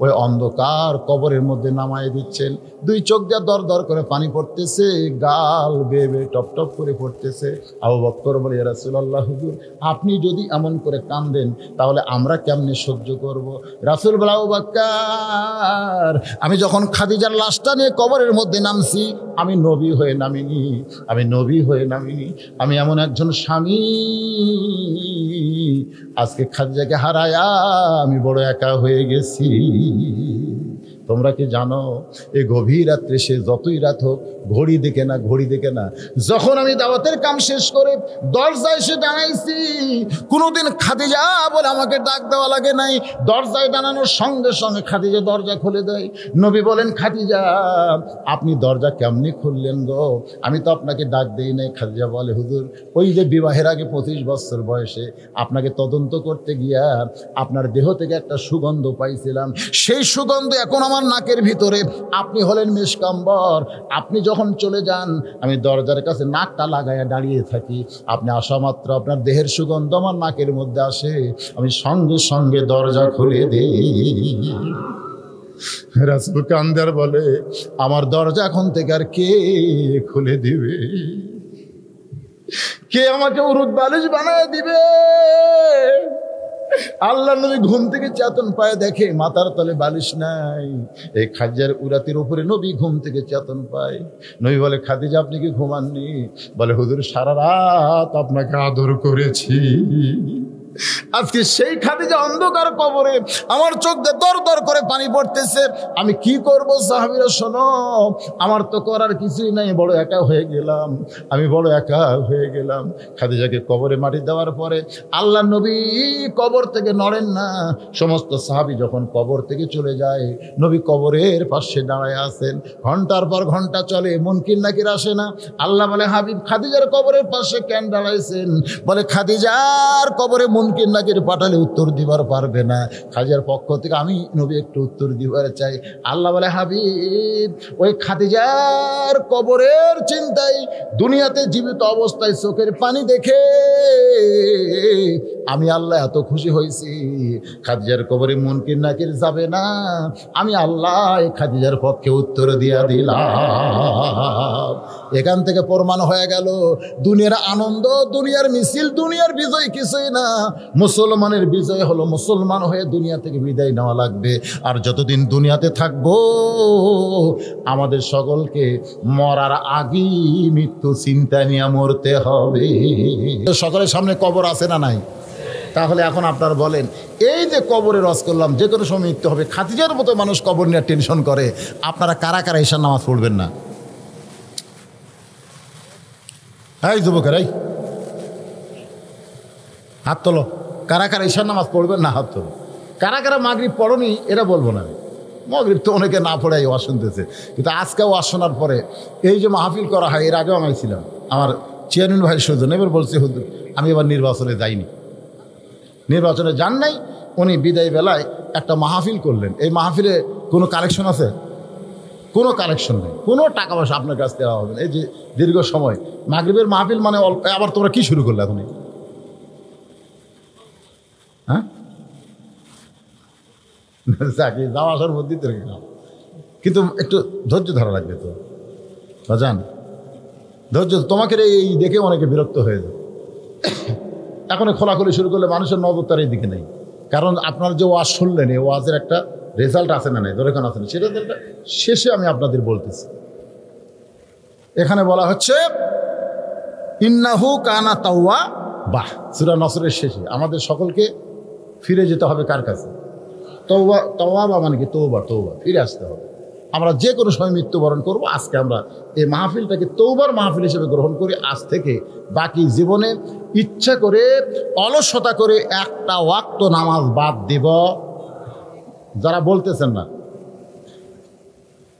ওই অন্ধকার কবরের মধ্যে নামায় দিচ্ছেন, 2 চোখ দিয়ে দর দর করে পানি পড়তেছে, গাল বেয়ে বেয়ে টপ টপ করে পড়তেছে। আবু বকর বলে, ইয়া রাসূলুল্লাহ হুজুর আপনি যদি এমন করে কাঁদেন তাহলে আমরা কেমনে সহ্য করব? রাসূল বলে, আবু বকর আমি যখন খাদিজার লাশটা নিয়ে কবরের মধ্যে নামছি, আমি নবী হয়ে নামিনি, আমি নবী হয়ে নামিনি, আমি এমন একজন স্বামী আজকে খাদিজাকে হারায়া আমি বড় একা হয়ে গেছি। তোমরা কি জানো এই গভীর রাত্রে সে যতই রাত হোক ঘড়ি দেখে না, ঘড়ি দেখে না। যখন আমি দাওয়াতের কাম শেষ করে দরজায় এসে দাঁড়াইছি, কোনোদিন খাদিজা বলে আমাকে ডাক দেওয়া লাগে নাই। দরজায় দাঁড়ানোর সঙ্গে সঙ্গে খাদিজা দরজা খুলে দেয়। নবী বলেন, খাদিজা আপনি দরজা কেমনি খুললেন গো? আমি তো আপনাকে ডাক দেই নাই। খাদিজা বলে, হুজুর ওই যে বিবাহের আগে 25 বছর বয়সে আপনাকে তদন্ত করতে গিয়া আপনার দেহ থেকে একটা সুগন্ধ পাইছিলাম, সেই সুগন্ধ এখন আমার নাকের ভিতরে। আপনি হলেন মিশকাম্বর, আপনি যখন চলে যান আমি দরজার কাছে নাকটা লাগাইয়া দাঁড়িয়ে থাকি, আপনি আসা মাত্র আপনার দেহের সুগন্ধ আমার নাকের মধ্যে আসে, আমি সঙ্গে সঙ্গে দরজা খুলে দিই। রাসূল কান্দার বলে, আমার দরজা এখন থেকে আর কে খুলে দিবে? কে আমাকে উরুদ বালিশ বানায় দিবে? আল্লাহ নবী ঘুম থেকে চেতন পায়, দেখে মাথার তলে বালিশ নাই। এই খাদিজার উরাতির উপরে নবী ঘুম থেকে চেতন পায়। নবী বলে, খাদিজা আপনি কি ঘুমাননি? বলে, হুজুর সারা রাত আপনাকে আদর করেছি। আজকে সেই খাদিজা অন্ধকার কবরে, আমার চোখ দিয়ে দর দর করে পানি পড়তেছে। আমি কি করব সাহাবীরা শোনো, আমার তো করার কিছুই নাই, বড় একা হয়ে গেলাম, আমি বড় একা হয়ে গেলাম। খাদিজাকে কবরে মাটি দেওয়ার পরে আল্লাহ নবী কবর থেকে নড়েন না। সমস্ত সাহাবী যখন কবর থেকে চলে যায়, নবী কবরের পাশে দাঁড়ায় আছেন। ঘন্টার পর ঘন্টা চলে, মুনকির নাকির আসে না। আল্লাহ বলে, হাবিব খাদিজার কবরের পাশে কেন দাঁড়াইছেন? বলে, খাদিজার কবরে মুনকির নাকির পাঠালে উত্তর দিবার পারবে না, খাদিজার পক্ষ থেকে আমি নবী একটু উত্তর দিবার চাই। আল্লাহ বলে, হাবিব ওই খাদিজার কবরের চিন্তায় দুনিয়াতে জীবিত অবস্থায় চোখের পানি দেখে আমি আল্লাহ এত খুশি হয়েছি, খাদিজার কবরে মুনকির নাকির যাবে না, আমি আল্লাহ খাদিজার পক্ষে উত্তর দিয়া দিলাম। এখান থেকে প্রমাণ হয়ে গেল, দুনিয়ার আনন্দ, দুনিয়ার মিছিল, দুনিয়ার বিজয় কিছুই না। মুসলমানের বিজয় হলো মুসলমান হয়ে দুনিয়া থেকে বিদায় নেওয়া লাগবে। আর যতদিন দুনিয়াতে থাকবো আমাদের সকলকে মরার আগেই মৃত্যু চিন্তা নিয়ে মরতে হবে। সকলের সামনে কবর আছে না নাই? তাহলে এখন আপনারা বলেন, এই যে কবরে রস করলাম, যে কোনো সময় মৃত্যু হবে, খাদিজার মতো মানুষ কবর নিয়ে টেনশন করে, আপনারা কারা কারা ঈশার নামাজ পড়বেন না? এই যুবকের, এই হাত তোলো। কারা কারা ঈশার নামাজ পড়বেন না? হাত তোলো। কারা কারা মাগরিব পড়নি এরা বলবো না। মাগরিব তো অনেকে না পড়ে ওয়াজ শুনতেছে, কিন্তু আজকে ওয়াজ শোনার পরে এই যে মাহফিল করা হয়, এর আগেও আমি ছিলাম, আমার চেয়ারম্যান ভাই সুজন এবার বলছে, হুজুর আমি এবার নির্বাচনে যাইনি, নির্বাচনে যান নাই। উনি বিদায় বেলায় একটা মাহফিল করলেন। এই মাহফিলে কোনো কালেকশন আছে? কোনো কালেকশন নেই, কোনো টাকা পয়সা আপনার কাছ দেওয়া হবে না। এই যে দীর্ঘ সময় মাগরিবের মাহফিল মানে আবার তোমরা কি শুরু করলে এখনই? হ্যাঁ, যাওয়া আসার মধ্যে কিন্তু একটু ধৈর্য ধরা লাগবে তো জান, ধৈর্য। তোমাকে এই দেখে অনেকে বিরক্ত হয়ে যায়। এখন খোলাখুলি শুরু করলে মানুষের নজর তার এই দিকে নেই, কারণ আপনার যে ওয়াজ শুনলেন, এই ওয়াজের একটা রেজাল্ট আছে না, নেই দরকার আছে না, সেটা শেষে আমি আপনাদের বলতেছি। এখানে বলা হচ্ছে ইন্নাহু কানা তাওয়া বাহ, সূরা নসরের শেষে আমাদের সকলকে ফিরে যেতে হবে কার কাছে? তওবা। তওবা মানে কি? তওবা, তওবা, ফিরে আসতে হবে। আমরা যে কোনো সময় মৃত্যুবরণ করব। আজকে আমরা এই মাহফিলটাকে তওবার মাহফিল হিসেবে গ্রহণ করি। আজ থেকে বাকি জীবনে ইচ্ছা করে অলসতা করে একটা ওয়াক্ত নামাজ বাদ দিব। যারা বলতেছেন না,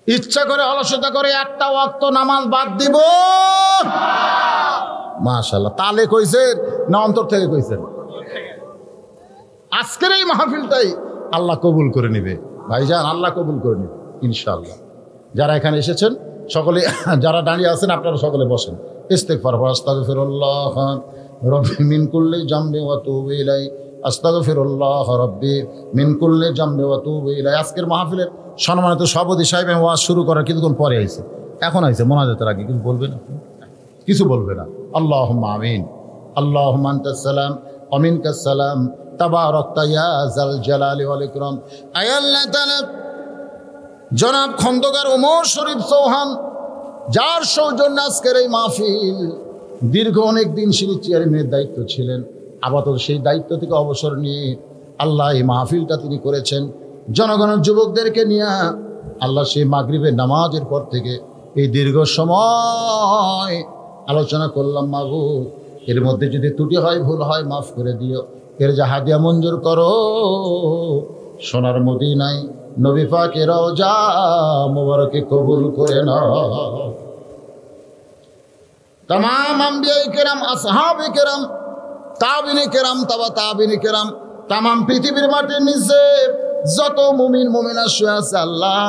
ইচ্ছা করে অলসতা করে একটা ওয়াক্ত নামাজ বাদ দিব। মাশাআল্লাহ, তালে কইছেন না অন্তর থেকে কইছেন? আজকের এই মাহফিলটাই আল্লাহ কবুল করে নেবে ভাইজান, আল্লাহ কবুল করে নেবে ইনশাআল্লাহ। যারা এখানে এসেছেন সকলে, যারা দাঁড়িয়ে আছেন আপনারা সকলে বসেন। ইস্তিগফার, আস্তাগফিরুল্লাহ রব্বি মিন কুল্লি জামবি ওয়া তুবু ইলাই, আস্তাগফিরুল্লাহ রব্বি মিন কুল্লি জামবি ওয়া তুবু ইলাই। আজকের মাহফিলের সম্মানিত সভাপতি সাহেব ওয়াজ শুরু করার কিছুক্ষণ পরে আইছে, এখন আইছে মোনাজাতের আগে। কিছু বলবে না? কিছু বলবে না? আল্লাহুম্মা আমিন। আল্লাহুম্মা আনতাস সালাম ওয়া মিনকাস সালাম, তাবারাকতা ইয়া যাল জালালি ওয়াল ইকরাম। আয় আল্লাহ তাআলা, জনাব খন্দকার ওমর শরীফ চৌহান, যার সৌজন্যে আজকের এই মাহফিল, দীর্ঘ অনেক দিন তিনি চেয়ারম্যানের দায়িত্ব ছিলেন, আপাতত সেই দায়িত্ব থেকে অবসর নিয়ে আল্লাহ এই মাহফিলটা তিনি করেছেন জনগণের যুবকদেরকে নিয়ে। আল্লাহ সেই মাগরিবের নামাজের পর থেকে এই দীর্ঘ সময় আলোচনা করলাম। মাবুদ, এর মধ্যে যদি ত্রুটি হয়, ভুল হয়, মাফ করে দিও। এর যা হাদিয়া মঞ্জুর করো, সোনার মদিনায় নবী পাকের রওজা মুবারকে কবুল করে নাও। तमाम अंबिया केराम আসহাবে কেরাম তাবিনে কেরাম তাবা তাবিনে কেরাম तमाम পৃথিবীর মাটির নিচে যত মুমিন মুমিনা শুয়ে আছে আল্লাহ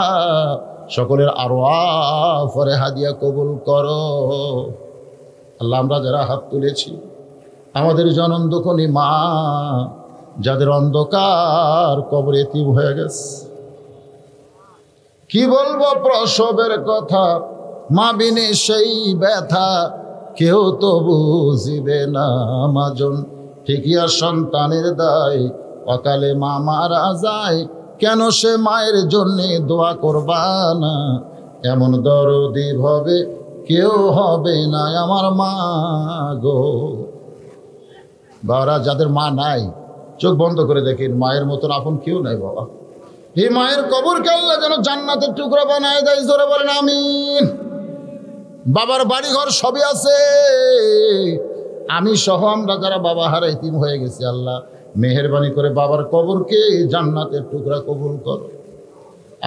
সকলের আরওয়াহ ফরে হাদিয়া কবুল করো আল্লাহ। আমরা যারা হাত তুলেছি আমাদের জনম দুঃখী মা যাদের অন্ধকার কবরে এতিম হয়ে গেছে, কি বলবো প্রসবের কথা, মা বিনে সেই ব্যথা কেউ তো বুঝিবে না। মাজন ঠিকিয়া সন্তানের দায়, অকালে মা মারা যায়, কেন সে মায়ের জন্যে দোয়া করবা না? এমন দরদি হবে কেউ হবে না আমার মা গো। বাবারা যাদের মা নাই চোখ বন্ধ করে দেখেন, মায়ের মতন আপন কেউ নাই বাবা। এই মায়ের কবরকে আল্লাহ যেন জান্নাতের টুকরা বানায় দেয়, জোরে বলেন আমিন। বাবার বাড়ি ঘর সবই আছে, আমি সহ আমরা যারা বাবা হারা ইতিম হয়ে গেছি, আল্লাহ মেহেরবানি করে বাবার কবরকে জান্নাতের টুকরা কবুল করো।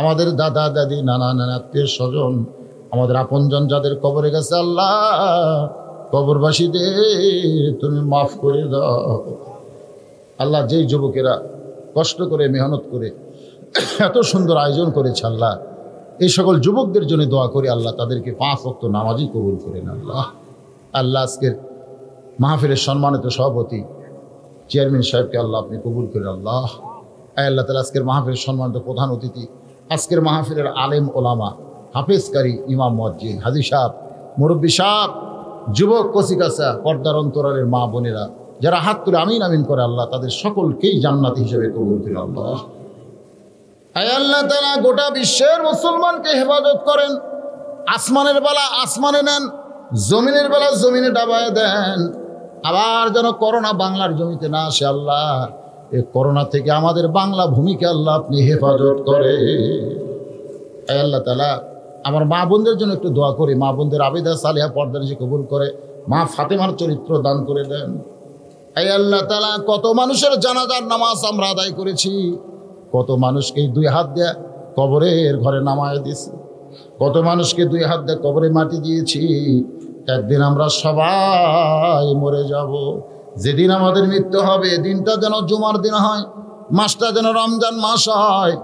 আমাদের দাদা দাদি নানা নানা আত্মীয় স্বজন আমাদের আপনজন যাদের কবরে গেছে আল্লাহ কবরবাসীদের তুমি মাফ করে দাও আল্লাহ। যেই যুবকেরা কষ্ট করে মেহনত করে এত সুন্দর আয়োজন করেছে আল্লাহ, এই সকল যুবকদের জন্য দোয়া করি আল্লাহ তাদেরকে 5 ওয়াক্ত নামাজই কবুল করেন আল্লাহ। আল্লাহ আজকের মাহফিলের সম্মানিত সভাপতি চেয়ারম্যান সাহেবকে আল্লাহ আপনি কবুল করেন আল্লাহ। আল্লাহ তাআলা আজকের মাহফিলের সম্মানিত প্রধান অতিথি, আজকের মাহফিলের আলেম ওলামা, হাফেজকারী, ইমাম মুয়াজ্জিন, হাজী সাহেব, মুরব্বী সাহেব, যুবক কচিকাচা, পর্দার অন্তরালের মা বোনেরা যারা হাত তুলে আমিন আমিন করে আল্লাহ তাদের সকলকেই জান্নাতি হিসেবে কবুল করেন আল্লাহ। আল্লাহ তাআলা গোটা বিশ্বের মুসলমানকে হেফাজত করেন, আসমানের বেলা আসমানে নেন, জমিনের বেলা জমিনে ডাবায় দেন। আবার যেন করোনা বাংলার জমিতে না আসে আল্লাহ। এই করোনা থেকে আমাদের বাংলা ভূমিকে আল্লাহ আপনি হেফাজত করে। আল্লাহ তাআলা আমার মা বোনদের জন্য একটু দোয়া করি, মা বোনদের আবেদা সালিহা পর্দানিশি কবুল করে, মা ফাতেমার চরিত্র দান করে দেন। আল্লাহ তাআলা কত মানুষের জানাজার নামাজ আমরা আদায় করেছি, কত মানুষকে 2 হাত দিয়ে কবরের ঘরে নামায় দিয়েছি, কত মানুষকে 2 হাত দিয়ে কবরে মাটি দিয়েছি। একদিন আমরা সবাই মরে যাব। যেদিন আমাদের মৃত্যু হবে দিনটা যেন জুমার দিন হয়, মাসটা যেন রমজান মাস হয়,